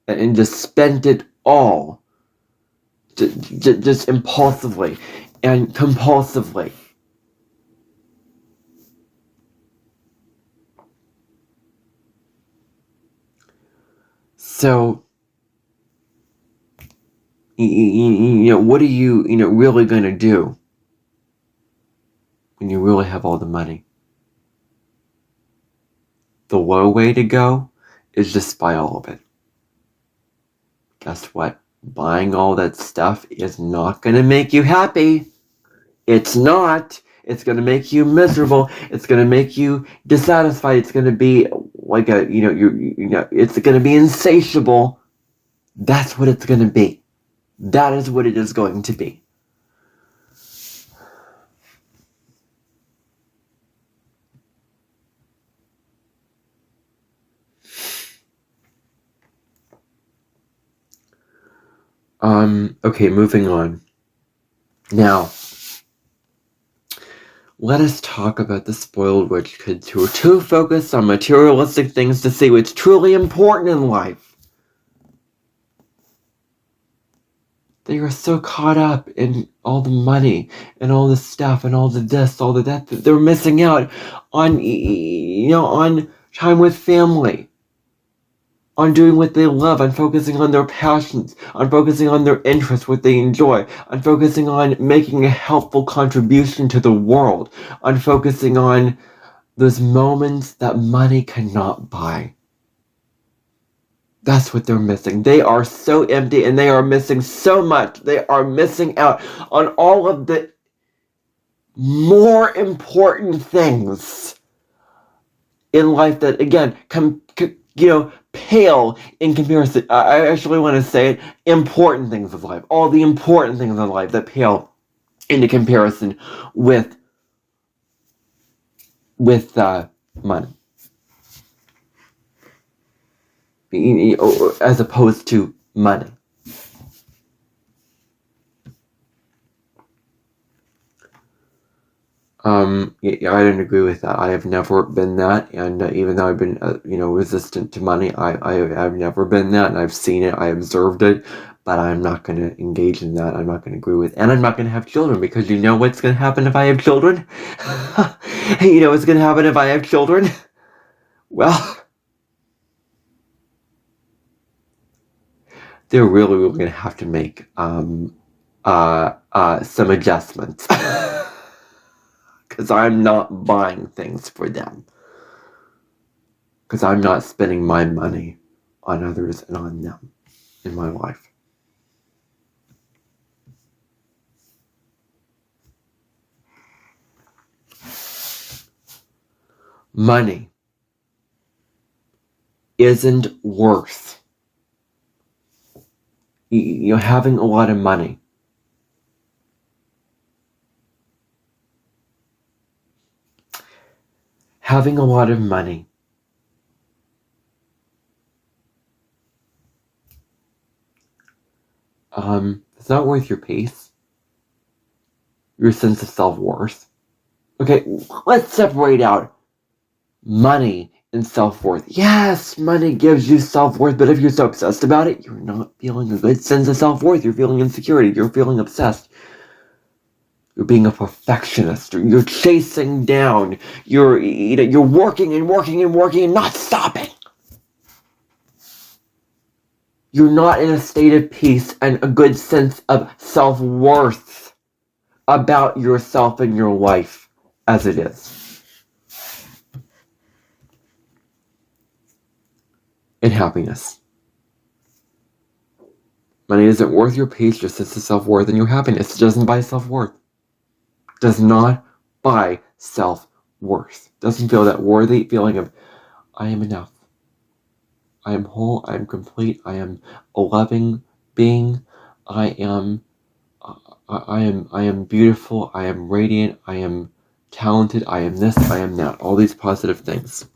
And just spent it all, just impulsively and compulsively. So, what are you, really going to do when you really have all the money? The low way to go is just buy all of it. Guess what? Buying all that stuff is not going to make you happy. It's not. It's going to make you miserable. It's going to make you dissatisfied. It's going to be like it's going to be insatiable. That's what it's going to be. That is what it is going to be. Okay, moving on. Now, let us talk about the spoiled rich kids who are too focused on materialistic things to see what's truly important in life. They are so caught up in all the money and all the stuff and all the this, all the that they're missing out on, on time with family, on doing what they love, on focusing on their passions, on focusing on their interests, what they enjoy, on focusing on making a helpful contribution to the world, on focusing on those moments that money cannot buy. That's what they're missing. They are so empty and they are missing so much. They are missing out on all of the more important things in life that, again, pale in comparison. I actually want to say it, important things of life. All the important things in life that pale into comparison with money. As opposed to money. I don't agree with that. I have never been that, and even though I've been, resistant to money, I've never been that, and I've seen it, I observed it, but I'm not going to engage in that. I'm not going to agree with, and I'm not going to have children, because you know what's going to happen if I have children? You know what's going to happen if I have children? Well, they're really going to have to make some adjustments. Because I'm not buying things for them. Because I'm not spending my money on others and on them in my life. Money isn't worth having a lot of money. Having a lot of money it's not worth your peace, your sense of self-worth. Okay, let's separate out money and self-worth. Yes, money gives you self-worth, but if you're so obsessed about it, you're not feeling a good sense of self-worth. You're feeling insecurity. You're feeling obsessed. You're being a perfectionist. You're chasing down. You're working and working and working and not stopping. You're not in a state of peace and a good sense of self-worth about yourself and your life as it is. And happiness. Money isn't worth your peace, your sense of self-worth, and your happiness. It doesn't buy self-worth. Does not buy self-worth. Doesn't feel that worthy feeling of, I am enough. I am whole. I am complete. I am a loving being. I am beautiful. I am radiant. I am talented. I am this. I am that. All these positive things.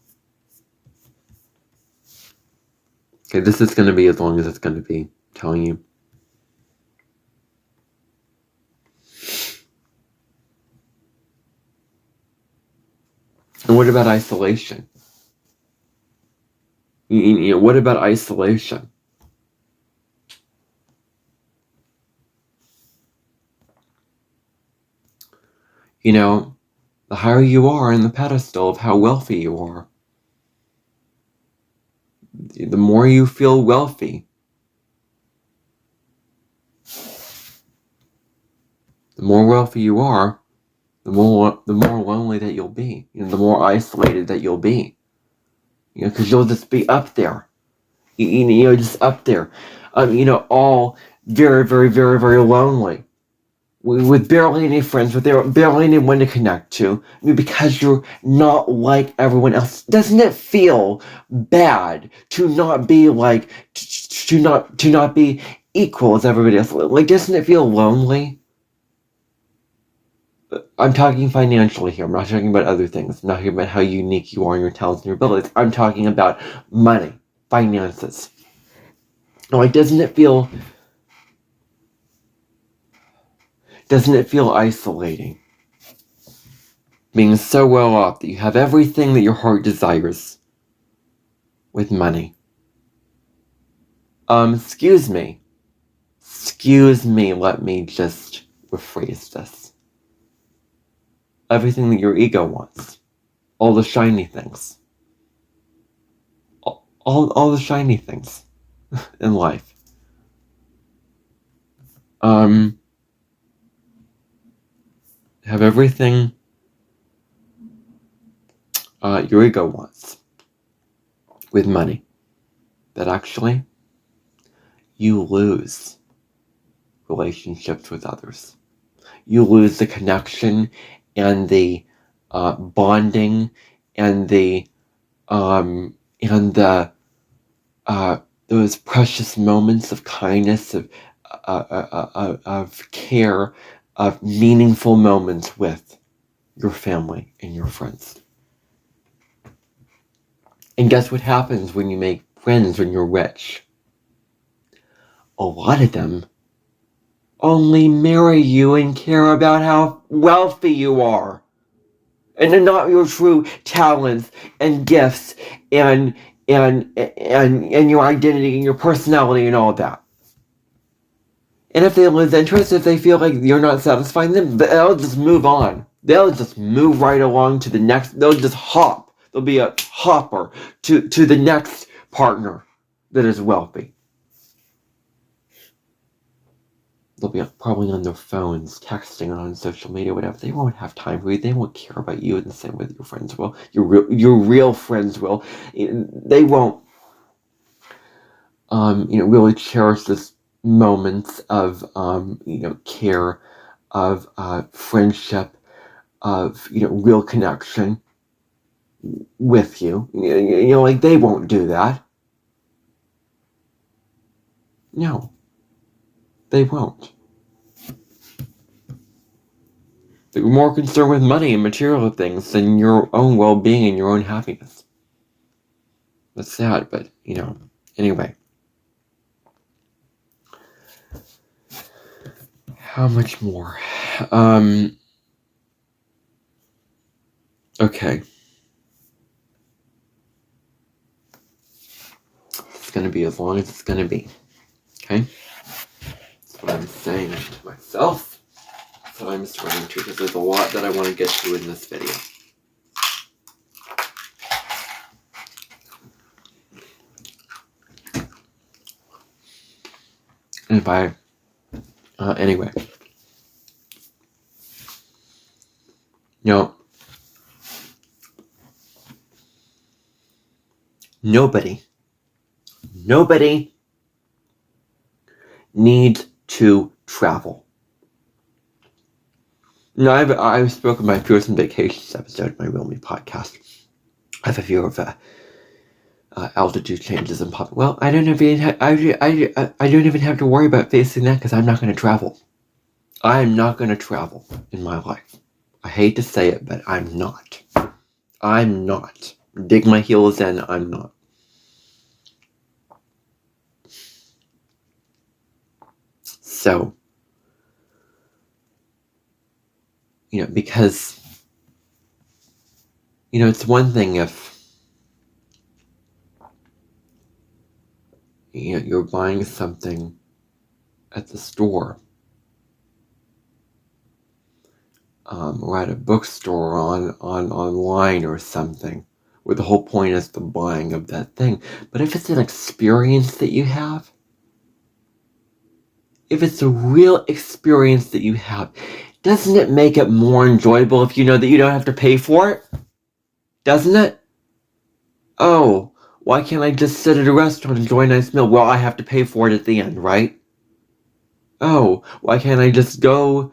Okay, this is going to be as long as it's going to be. I'm telling you. And what about isolation? What about isolation? The higher you are in the pedestal of how wealthy you are, the more you feel wealthy, the more wealthy you are, the more lonely that you'll be, the more isolated that you'll be, because you'll just be up there, just up there, all very, very, very, very lonely, with barely any friends, with barely anyone to connect to, because you're not like everyone else. Doesn't it feel bad to not be like, to not be equal as everybody else? Like, doesn't it feel lonely? I'm talking financially here. I'm not talking about other things. I'm not talking about how unique you are in your talents and your abilities. I'm talking about money, finances. Like, doesn't it feel isolating? Being so well off that you have everything that your heart desires with money. Excuse me, let me just rephrase this. Everything that your ego wants. All the shiny things. All the shiny things in life. Have everything your ego wants with money. That actually, you lose relationships with others. You lose the connection and the bonding and those precious moments of kindness, of care, of meaningful moments with your family and your friends. And guess what happens when you make friends when you're rich? A lot of them only marry you and care about how wealthy you are, and not your true talents and gifts and your identity and your personality and all of that. And if they lose interest, if they feel like you're not satisfying them, they'll just move on. They'll just move right along to the next. They'll just hop. They'll be a hopper to the next partner that is wealthy. They'll be probably on their phones, texting, or on social media, whatever. They won't have time for you. They won't care about you in the same way that your friends will. Your real friends will. They won't, really cherish this moments of, care, of friendship, of, real connection with you. Like, they won't do that. No, they won't. They're more concerned with money and material things than your own well-being and your own happiness. That's sad, but, anyway. How much more? Okay. It's going to be as long as it's going to be. Okay? That's what I'm saying to myself. That's what I'm starting to, because there's a lot that I want to get to in this video. And if I... anyway. Nobody needs to travel. I've spoken my Fears and Vacations episode of my Real Me podcast. I have a fear of altitude changes in public. Well, I don't even have to worry about facing that because I'm not going to travel. I am not going to travel in my life. I hate to say it, but I'm not. I'm not. Dig my heels in, I'm not. So, because, it's one thing if, you're buying something at the store, or at a bookstore or online or something, where the whole point is the buying of that thing. But if it's an experience that you have, if it's a real experience that you have, doesn't it make it more enjoyable if you know that you don't have to pay for it? Doesn't it? Oh, why can't I just sit at a restaurant and enjoy a nice meal? Well, I have to pay for it at the end, right? Oh, why can't I just go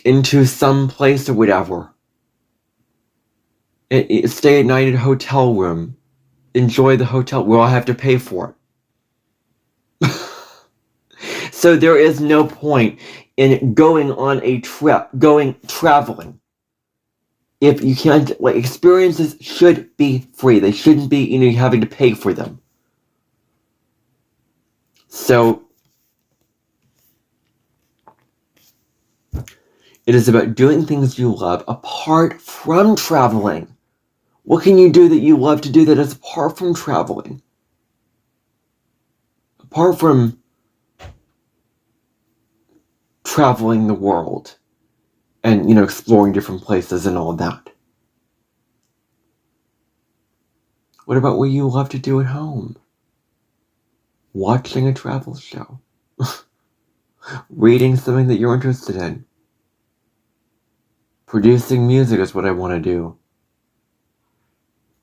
into some place or whatever? Stay at night at a hotel room. Enjoy the hotel. Well, I have to pay for it. So there is no point in going on a trip, traveling. If you can't, experiences should be free. They shouldn't be, having to pay for them. So it is about doing things you love apart from traveling. What can you do that you love to do that is apart from traveling? Apart from traveling the world and, exploring different places and all that. What about what you love to do at home? Watching a travel show. Reading something that you're interested in. Producing music is what I want to do.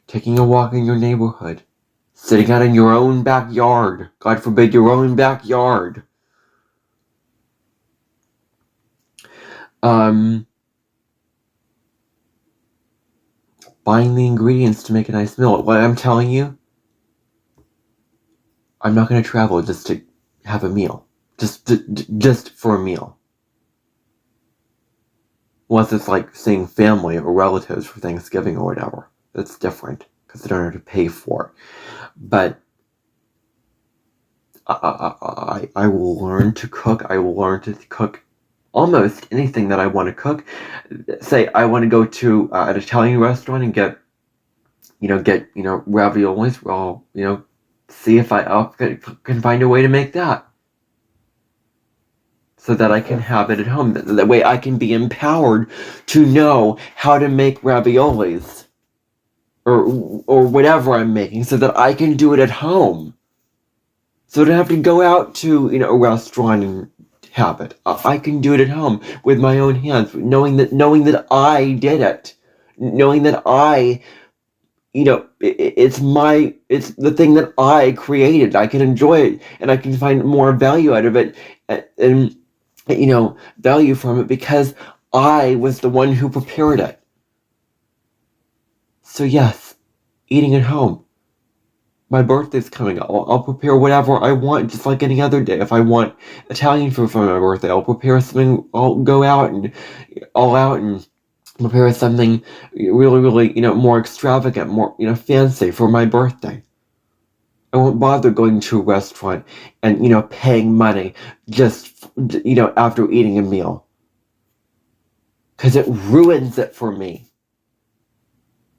Taking a walk in your neighborhood. Sitting out in your own backyard. God forbid, your own backyard. Buying the ingredients to make a nice meal. What I'm telling you, I'm not going to travel just to have a meal. Just for a meal. Unless it's like seeing family or relatives for Thanksgiving or whatever. That's different, because they don't have to pay for it. But I will learn to cook. I will learn to cook almost anything that I want to cook. Say I want to go to an Italian restaurant and get raviolis. Well, see if I can find a way to make that, so that I can have it at home. That way I can be empowered to know how to make raviolis or whatever I'm making, so that I can do it at home. So I don't have to go out to, a restaurant and have it. I can do it at home with my own hands, knowing that I did it. Knowing that I, it's the thing that I created. I can enjoy it, and I can find more value out of it, and value from it, because I was the one who prepared it. So yes, eating at home. My birthday's coming up. I'll prepare whatever I want, just like any other day. If I want Italian food for my birthday, I'll prepare something. I'll go out and prepare something really, really, more extravagant, more, fancy for my birthday. I won't bother going to a restaurant and, paying money just, after eating a meal. Because it ruins it for me.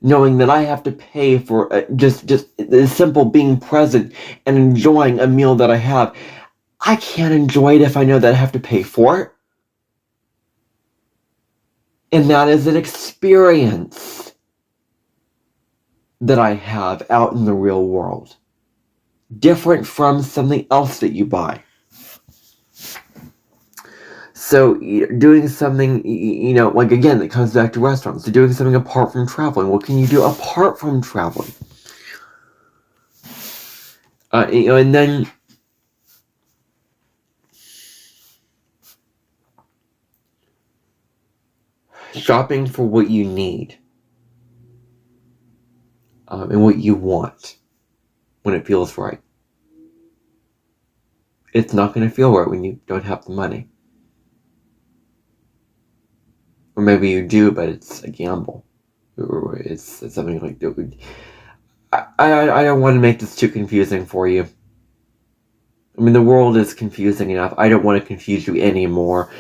Knowing that I have to pay for just the simple being present and enjoying a meal that I have. I can't enjoy it if I know that I have to pay for it. And that is an experience that I have out in the real world. Different from something else that you buy. So doing something, again, that comes back to restaurants. So doing something apart from traveling. What can you do apart from traveling? And then shopping for what you need. And what you want when it feels right. It's not going to feel right when you don't have the money. Or maybe you do, but it's a gamble. Or it's something like that. I don't want to make this too confusing for you. I mean, the world is confusing enough. I don't want to confuse you anymore.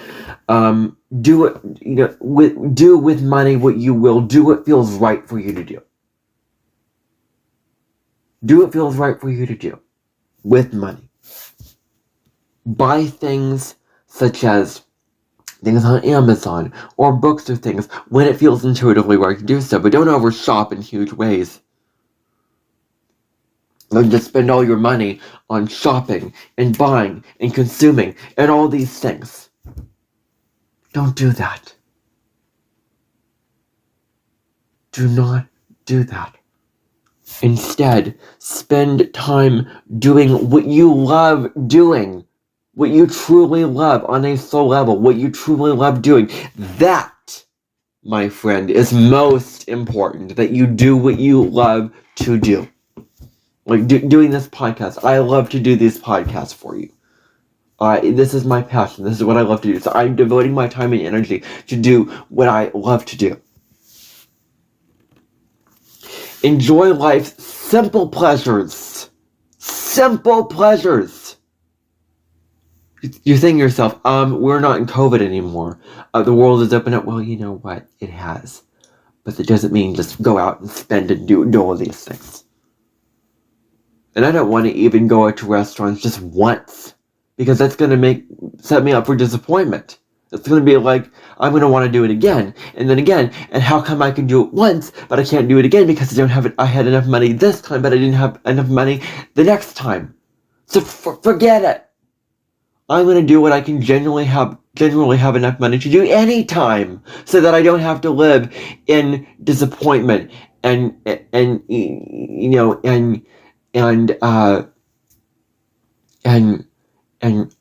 Do it, do with money what you will. Do what feels right for you to do. Do what feels right for you to do with money. Buy things such as things on Amazon or books or things when it feels intuitively right to do so, but don't overshop in huge ways. Don't just spend all your money on shopping and buying and consuming and all these things. Don't do that. Do not do that. Instead, spend time doing what you love doing, what you truly love on a soul level, what you truly love doing. That, my friend, is most important, that you do what you love to do. Like doing this podcast. I love to do these podcasts for you. This is my passion. This is what I love to do. So I'm devoting my time and energy to do what I love to do. Enjoy life's simple pleasures. Simple pleasures. You're saying to yourself, we're not in COVID anymore. The world is open up. Well, you know what? It has. But that doesn't mean just go out and spend and do all of these things. And I don't want to even go out to restaurants just once, because that's going to set me up for disappointment. It's going to be like, I'm going to want to do it again, and then again, and how come I can do it once, but I can't do it again because I had enough money this time, but I didn't have enough money the next time. So forget it. I'm going to do what I can generally have enough money to do anytime, so that I don't have to live in disappointment and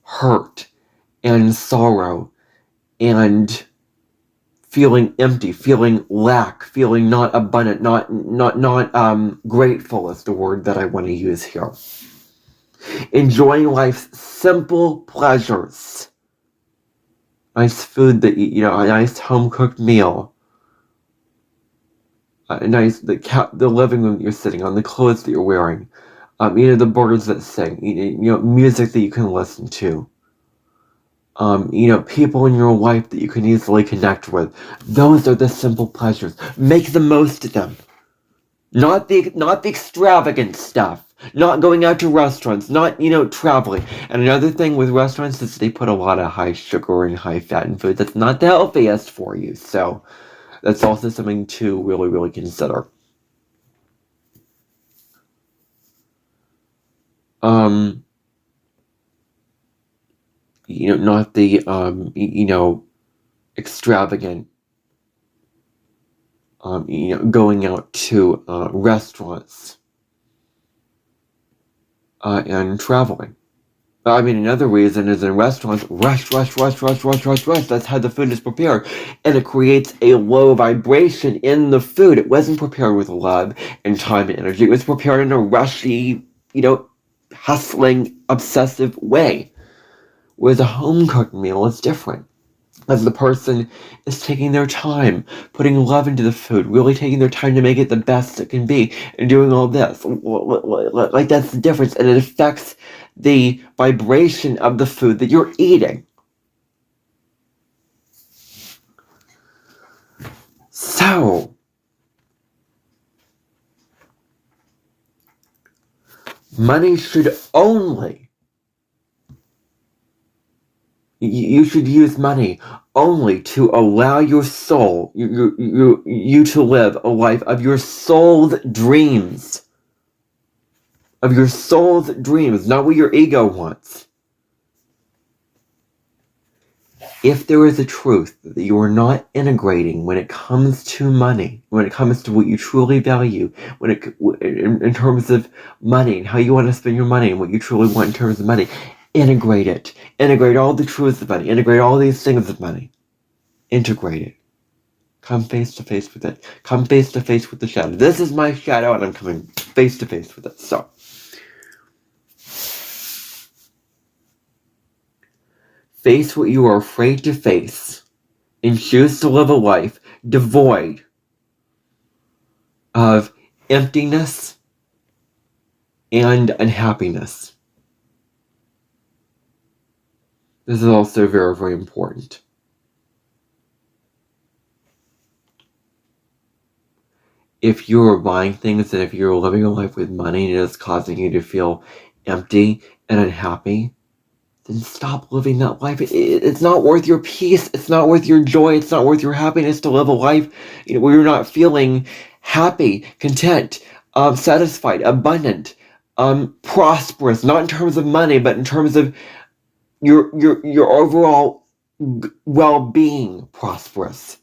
hurt and sorrow and feeling empty, feeling lack, feeling not abundant, not grateful is the word that I want to use here. Enjoying life's simple pleasures. Nice food that a nice home-cooked meal. The living room that you're sitting on, the clothes that you're wearing. The birds that sing, music that you can listen to. People in your life that you can easily connect with. Those are the simple pleasures. Make the most of them. Not the extravagant stuff. Not going out to restaurants. Not, traveling. And another thing with restaurants is they put a lot of high sugar and high fat in food. That's not the healthiest for you. So that's also something to really, really consider. Not the, extravagant, going out to restaurants and traveling. Another reason is in restaurants, rush. That's how the food is prepared. And it creates a low vibration in the food. It wasn't prepared with love and time and energy. It was prepared in a rushy, hustling, obsessive way. Whereas a home-cooked meal is different. As the person is taking their time, putting love into the food, really taking their time to make it the best it can be, and doing all this. Like, that's the difference, and it affects the vibration of the food that you're eating. So, money should only... You should use money only to allow your soul, you to live a life of your soul's dreams. Of your soul's dreams, not what your ego wants. If there is a truth that you are not integrating when it comes to money, when it comes to what you truly value, in terms of money and how you want to spend your money and what you truly want in terms of money, integrate it. Integrate all the truths of money. Integrate all these things of money. Integrate it. Come face to face with it. Come face to face with the shadow. This is my shadow, and I'm coming face to face with it. So, face what you are afraid to face, and choose to live a life devoid of emptiness and unhappiness. This is also very, very important. If you're buying things and if you're living a life with money and it is causing you to feel empty and unhappy, then stop living that life. It's not worth your peace. It's not worth your joy. It's not worth your happiness to live a life where you're not feeling happy, content, satisfied, abundant, prosperous. Not in terms of money, but in terms of your overall well-being prosperous.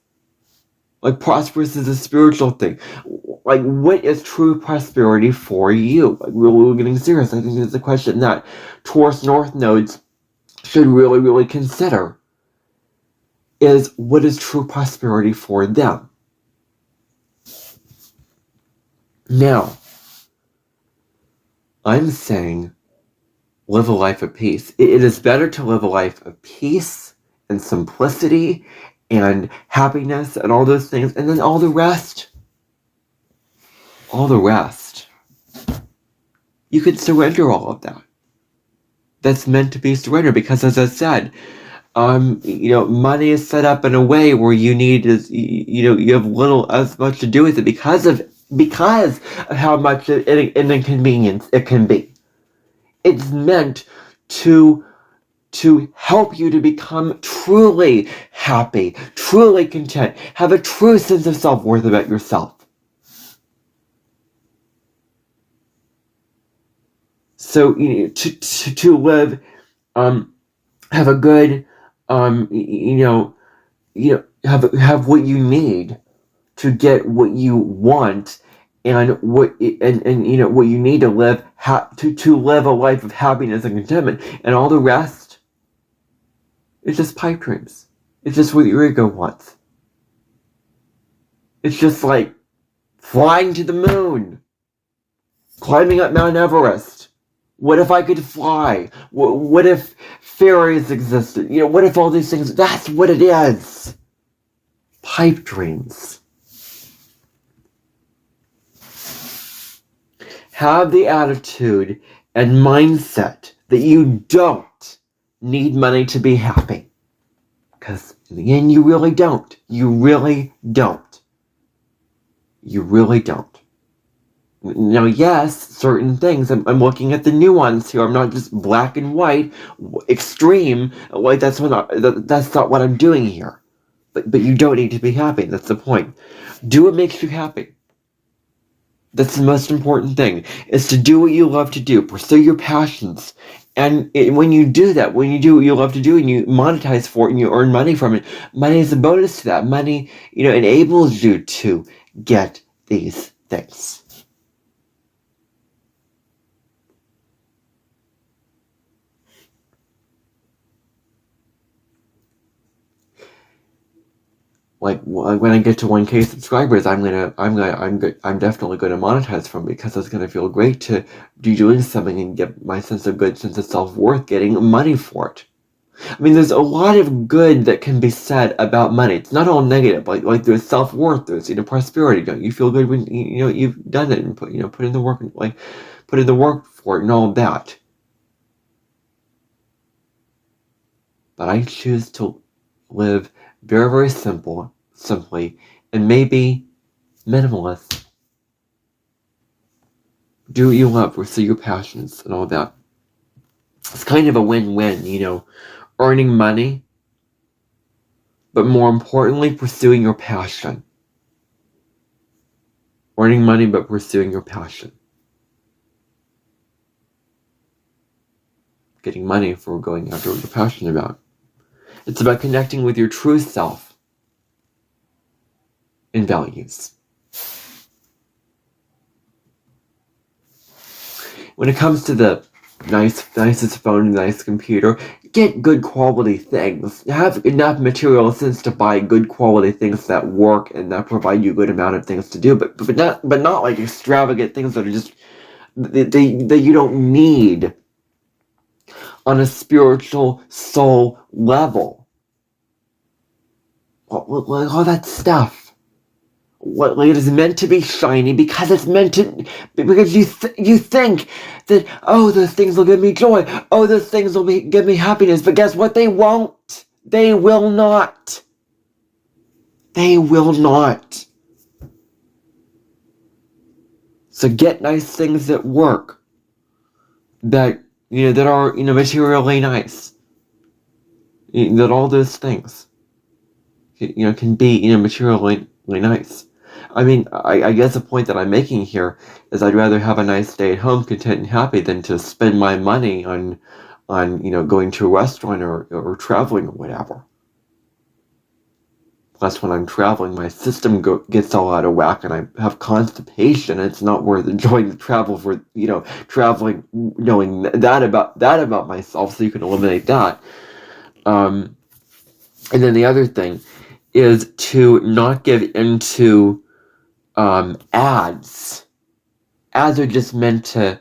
Like, prosperous is a spiritual thing. like, what is true prosperity for you? Like, we're getting serious. I think it's a question that Taurus North nodes should really, really consider, is what is true prosperity for them? Now, I'm saying live a life of peace. It is better to live a life of peace and simplicity and happiness and all those things, and then all the rest, you could surrender all of that. That's meant to be surrendered, because, as I said, money is set up in a way where you need is, you have little as much to do with it because of how much an inconvenience it can be. It's meant to help you to become truly happy, truly content, have a true sense of self-worth about yourself. So, to live, have a good, have what you need to get what you want, and what you need to live, to live a life of happiness and contentment, and all the rest, it's just pipe dreams. It's just what your ego wants. It's just like flying to the moon, climbing up Mount Everest. What if I could fly? What if fairies existed? What if all these things? That's what it is. Pipe dreams. Have the attitude and mindset that you don't need money to be happy. Because in the end, you really don't. You really don't. You really don't. Now, yes, certain things, I'm looking at the nuance here. I'm not just black and white, extreme. Like, that's not what I'm doing here. But you don't need to be happy. That's the point. Do what makes you happy. That's the most important thing, is to do what you love to do. Pursue your passions. And when you do that, when you do what you love to do and you monetize for it and you earn money from it, money is a bonus to that. Money, enables you to get these things. Like, when I get to 1K subscribers, I'm definitely gonna monetize from it, because it's gonna feel great to be doing something and get my sense of self-worth, getting money for it. I mean, there's a lot of good that can be said about money. It's not all negative. Like there's self-worth, there's prosperity. Don't you feel good when you've done it and put in the work, put in the work for it and all that. But I choose to live very, very simply, and maybe minimalist. Do what you love, pursue your passions and all that. It's kind of a win-win, earning money, but more importantly, pursuing your passion. Earning money, but pursuing your passion. Getting money for going after what you're passionate about. It's about connecting with your true self and values. When it comes to the nicest phone, nice computer, get good quality things. Have enough material sense to buy good quality things that work and that provide you a good amount of things to do, but not like extravagant things that are just that you don't need on a spiritual soul level. All that stuff. It is meant to be shiny because it's meant to, because you think that, those things will give me joy. Those things will give me happiness. But guess what? They won't. They will not. They will not. So get nice things that work. That are materially nice. That all those things can be materially nice. I mean, I guess the point that I'm making here is I'd rather have a nice stay at home, content and happy, than to spend my money on going to a restaurant or traveling or whatever. Plus, when I'm traveling, my system gets all out of whack, and I have constipation. It's not worth enjoying the travel for, traveling, knowing that about myself, so you can eliminate that. And then the other thing is to not give into ads. Ads are just meant to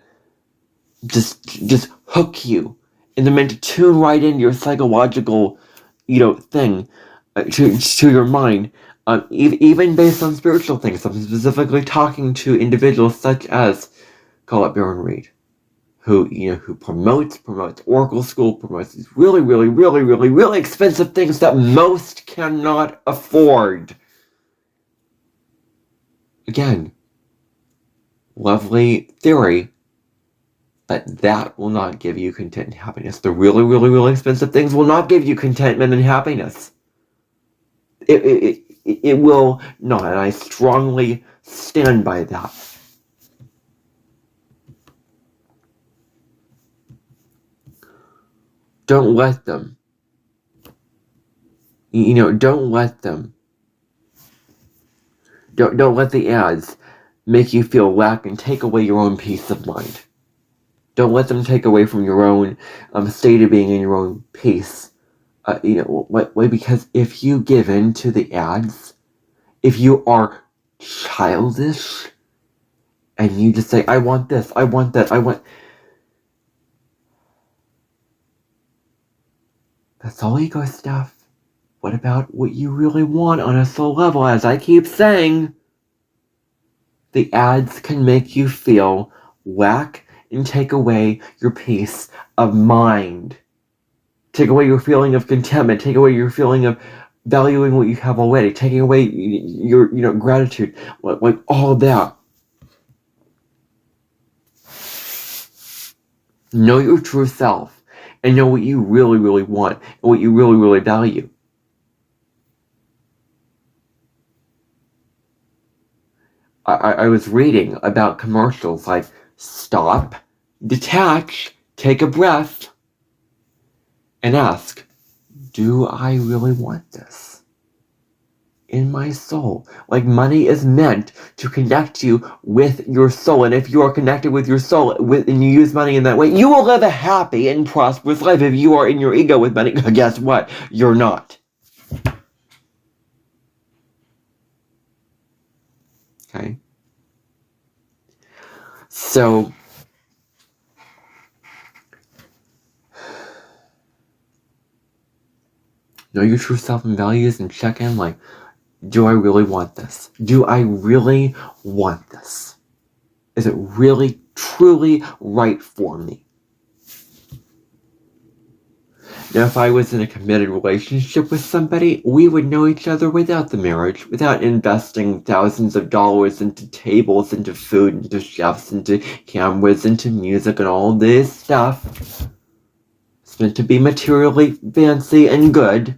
just hook you, and they're meant to tune right into your psychological, thing, to your mind. Even based on spiritual things. I'm specifically talking to individuals such as, call it Baron Reed, who promotes Oracle School, promotes these really, really, really, really, really expensive things that most cannot afford. Again, lovely theory, but that will not give you content and happiness. The really, really, really expensive things will not give you contentment and happiness. It will not, and I strongly stand by that. Don't let them. Don't let them. Don't let the ads make you feel lack and take away your own peace of mind. Don't let them take away from your own state of being and your own peace. Because if you give in to the ads, if you are childish, and you just say, I want this, I want that, I want... That's all ego stuff. What about what you really want on a soul level? As I keep saying, the ads can make you feel lack and take away your peace of mind. Take away your feeling of contentment. Take away your feeling of valuing what you have already. Taking away your, gratitude. Like all of that. Know your true self. And know what you really, really want. And what you really, really value. I was reading about commercials like stop, detach, take a breath, and ask, do I really want this in my soul? Like, money is meant to connect you with your soul. And if you are connected with your soul and you use money in that way, you will live a happy and prosperous life. If you are in your ego with money, guess what? You're not. Okay? So, know your true self and values and check in like, do I really want this? Do I really want this? Is it really, truly right for me? Now, if I was in a committed relationship with somebody, we would know each other without the marriage, without investing thousands of dollars into tables, into food, into chefs, into cameras, into music, and all this stuff. It's meant to be materially fancy and good.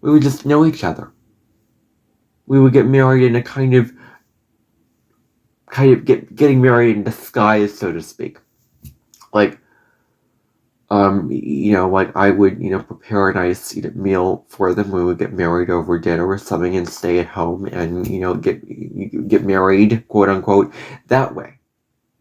We would just know each other. We would get married in a kind of getting married in disguise, so to speak. Like, like I would, prepare a nice meal for them. We would get married over dinner or something and stay at home and, get married, quote unquote, that way.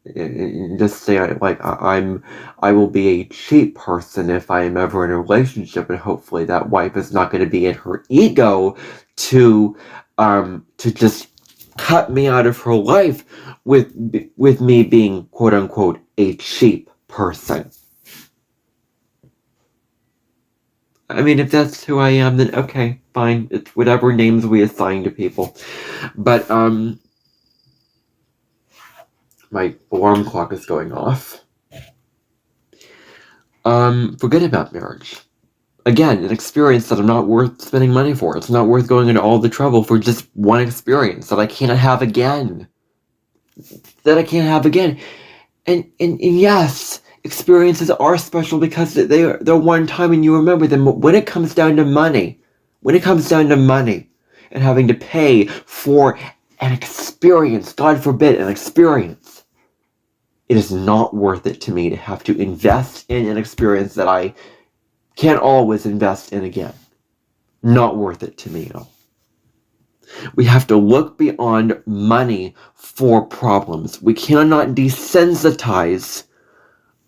And just say, I will be a cheap person if I am ever in a relationship, and hopefully that wife is not going to be in her ego to just cut me out of her life with me being, quote unquote, a cheap person. I mean, if that's who I am, then okay, fine. It's whatever names we assign to people. But, my alarm clock is going off. Forget about marriage. Again, an experience that I'm not worth spending money for. It's not worth going into all the trouble for just one experience that I can't have again. And yes, experiences are special because they're one time and you remember them. But when it comes down to money, and having to pay for an experience, God forbid, an experience, it is not worth it to me to have to invest in an experience that I can't always invest in again. not worth it to me at all. We have to look beyond money for problems. We cannot desensitize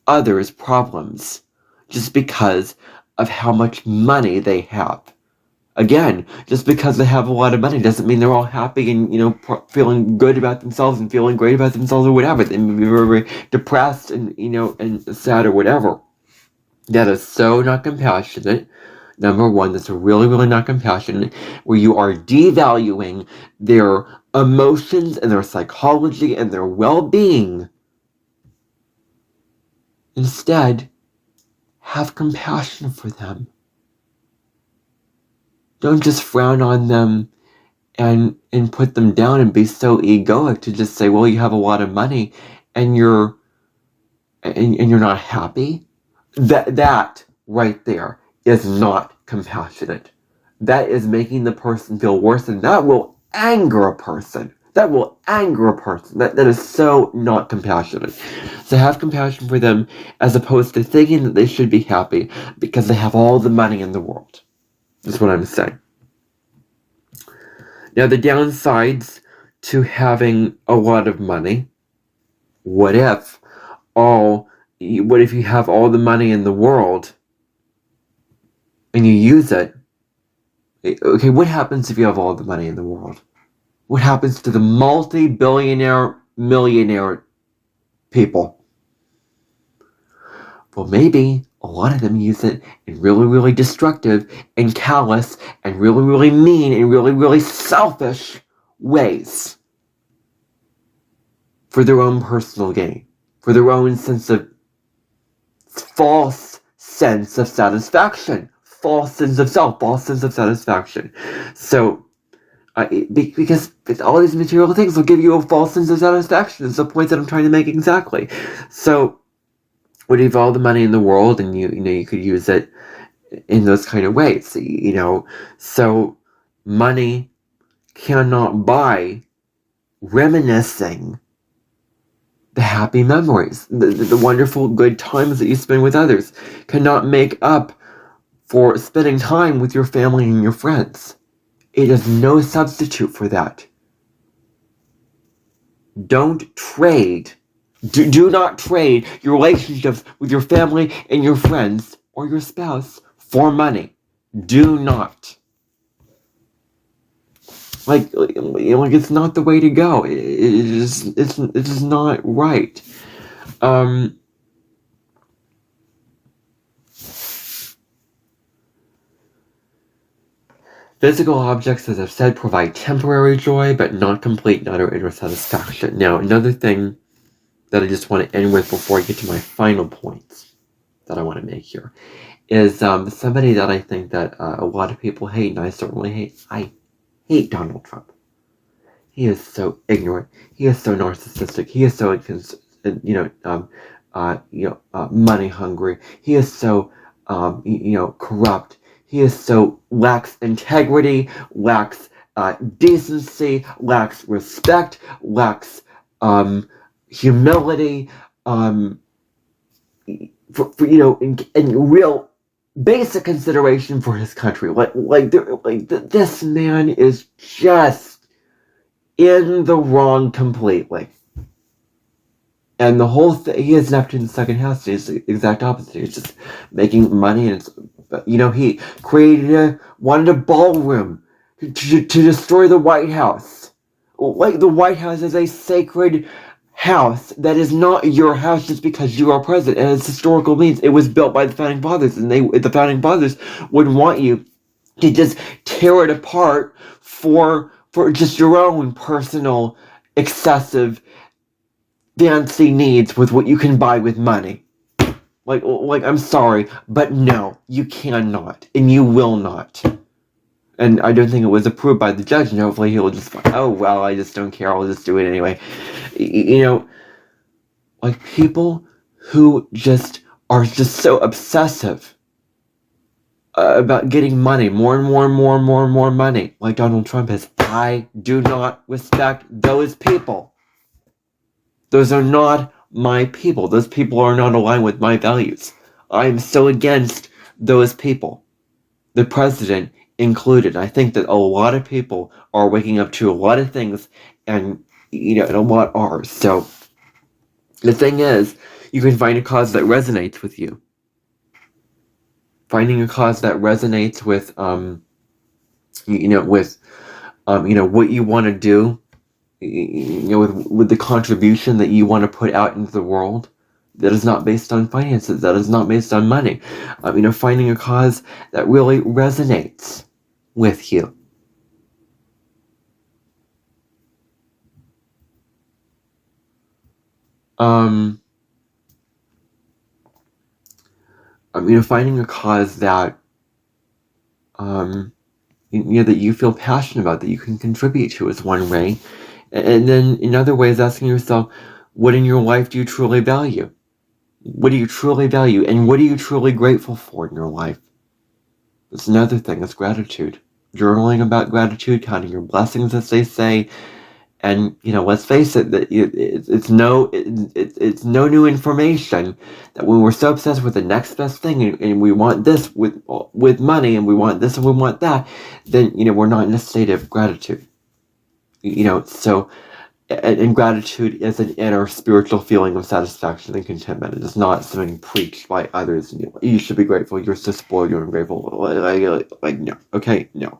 others' problems just because of how much money they have. Again, just because they have a lot of money doesn't mean they're all happy and, feeling good about themselves and feeling great about themselves or whatever. They may be very, very depressed and, and sad or whatever. That is so not compassionate. Number one, that's really, really not compassionate, where you are devaluing their emotions and their psychology and their well-being. Instead, have compassion for them. Don't just frown on them and put them down and be so egoic to just say, well, you have a lot of money and you're not happy. That right there is not compassionate. That is making the person feel worse, and that will anger a person. That is so not compassionate. So have compassion for them as opposed to thinking that they should be happy because they have all the money in the world. That's what I'm saying. Now, the downsides to having a lot of money. What if you have all the money in the world and you use it? Okay, what happens if you have all the money in the world? What happens to the multi-billionaire, millionaire people? Well, maybe a lot of them use it in really, really destructive and callous and really, really mean and really, really selfish ways for their own personal gain, for their own false sense of satisfaction, false sense of self, false sense of satisfaction. So, because all these material things will give you a false sense of satisfaction. It's the point that I'm trying to make exactly. So, when you have all the money in the world and you could use it in those kind of ways, so money cannot buy reminiscing the happy memories, the wonderful good times that you spend with others, cannot make up for spending time with your family and your friends. It is no substitute for that. Don't trade. Do not trade your relationships with your family and your friends or your spouse for money. Do not. It's not the way to go. It's not right. Physical objects, as I've said, provide temporary joy, but not complete and utter inner satisfaction. Now, another thing that I just want to end with before I get to my final points that I want to make here is somebody that I think that a lot of people hate, and I certainly hate. I hate Donald Trump. He is so ignorant. He is so narcissistic. He is so money hungry. He is so corrupt. He is so lacks integrity, lacks decency, lacks respect, lacks humility, in real basic consideration for his country. This man is just in the wrong completely. And the whole thing, he has Neptune in the second house. He's the exact opposite. He's just making money, and he wanted a ballroom to destroy the White House. Like, the White House is a sacred house that is not your house just because you are president. And its historical means it was built by the Founding Fathers, and the Founding Fathers would want you to just tear it apart for just your own personal, excessive, fancy needs with what you can buy with money. I'm sorry, but no, you cannot, and you will not. And I don't think it was approved by the judge, and hopefully he'll just, oh, well, I just don't care, I'll just do it anyway. People who are just so obsessive about getting money, more and more money, like Donald Trump is. I do not respect those people. Those are not my people. Those people are not aligned with my values. I am so against those people. The president included. I think that a lot of people are waking up to a lot of things, and and a lot are. So the thing is, you can find a cause that resonates with you. Finding a cause that resonates with what you want to do, with the contribution that you want to put out into the world, that is not based on finances, that is not based on money. Finding a cause that really resonates with you. Finding a cause that that you feel passionate about, that you can contribute to, is one way. And then in other ways, asking yourself, what in your life do you truly value? What do you truly value? And what are you truly grateful for in your life? That's another thing, is gratitude. Journaling about gratitude, counting your blessings, as they say. And, let's face it, that it's no new information that when we're so obsessed with the next best thing, and we want this with money, and we want this and we want that, then, we're not in a state of gratitude. So, and gratitude is an inner spiritual feeling of satisfaction and contentment. It is not something preached by others. You should be grateful. You're so spoiled. You're ungrateful. Like no. Okay, no.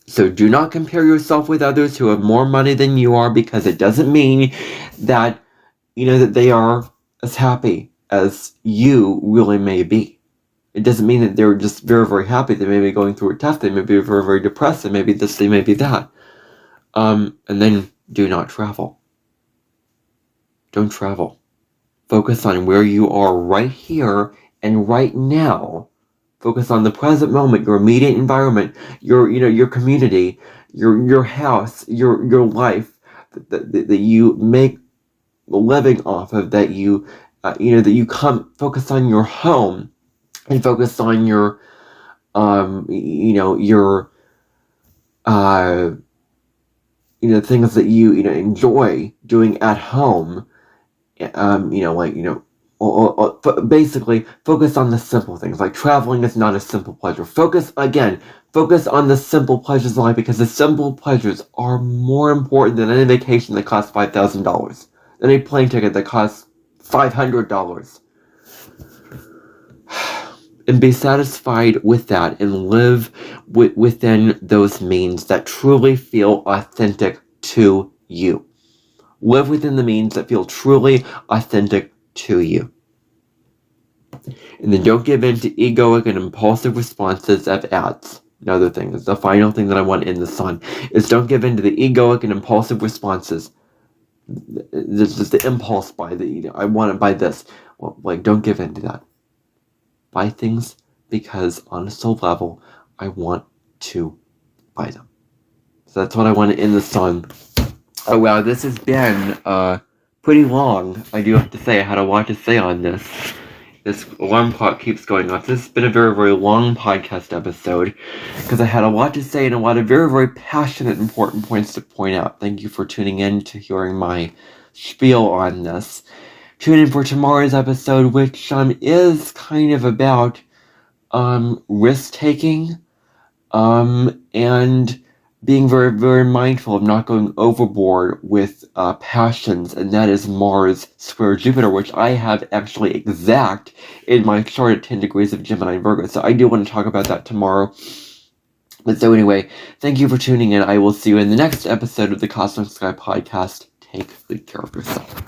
So do not compare yourself with others who have more money than you are, because it doesn't mean that, that they are as happy as you really may be. It doesn't mean that they're just very, very happy. They may be going through a tough. They may be very, very depressed. They may be this, they may be that. And then do not travel. Don't travel. Focus on where you are right here and right now. Focus on the present moment, your immediate environment, your community, your house, your life that you make a living off of, that you focus on your home, and focus on your things that you enjoy doing at home. Basically focus on the simple things. Like traveling is not a simple pleasure. Focus on the simple pleasures in life, because the simple pleasures are more important than any vacation that costs $5,000, than a plane ticket that costs $500. And be satisfied with that, and live within those means that truly feel authentic to you. Live within the means that feel truly authentic to you. And then don't give in to egoic and impulsive responses of ads. Another thing, is the final thing that I want in this on, is don't give in to the egoic and impulsive responses. This is the impulse buy, I want to buy this. Well, don't give in to that. Buy things because on a soul level, I want to buy them. So that's what I want to end this on. Oh wow, this has been pretty long. I do have to say, I had a lot to say on this. This alarm clock keeps going off. This has been a very, very long podcast episode, because I had a lot to say and a lot of very, very passionate, important points to point out. Thank you for tuning in to hearing my spiel on this. Tune in for tomorrow's episode, which is kind of about risk-taking and being very, very mindful of not going overboard with passions, and that is Mars square Jupiter, which I have actually exact in my chart at 10 degrees of Gemini and Virgo. So I do want to talk about that tomorrow. But so anyway, thank you for tuning in. I will see you in the next episode of the Cosmic Sky Podcast. Take good care of yourself.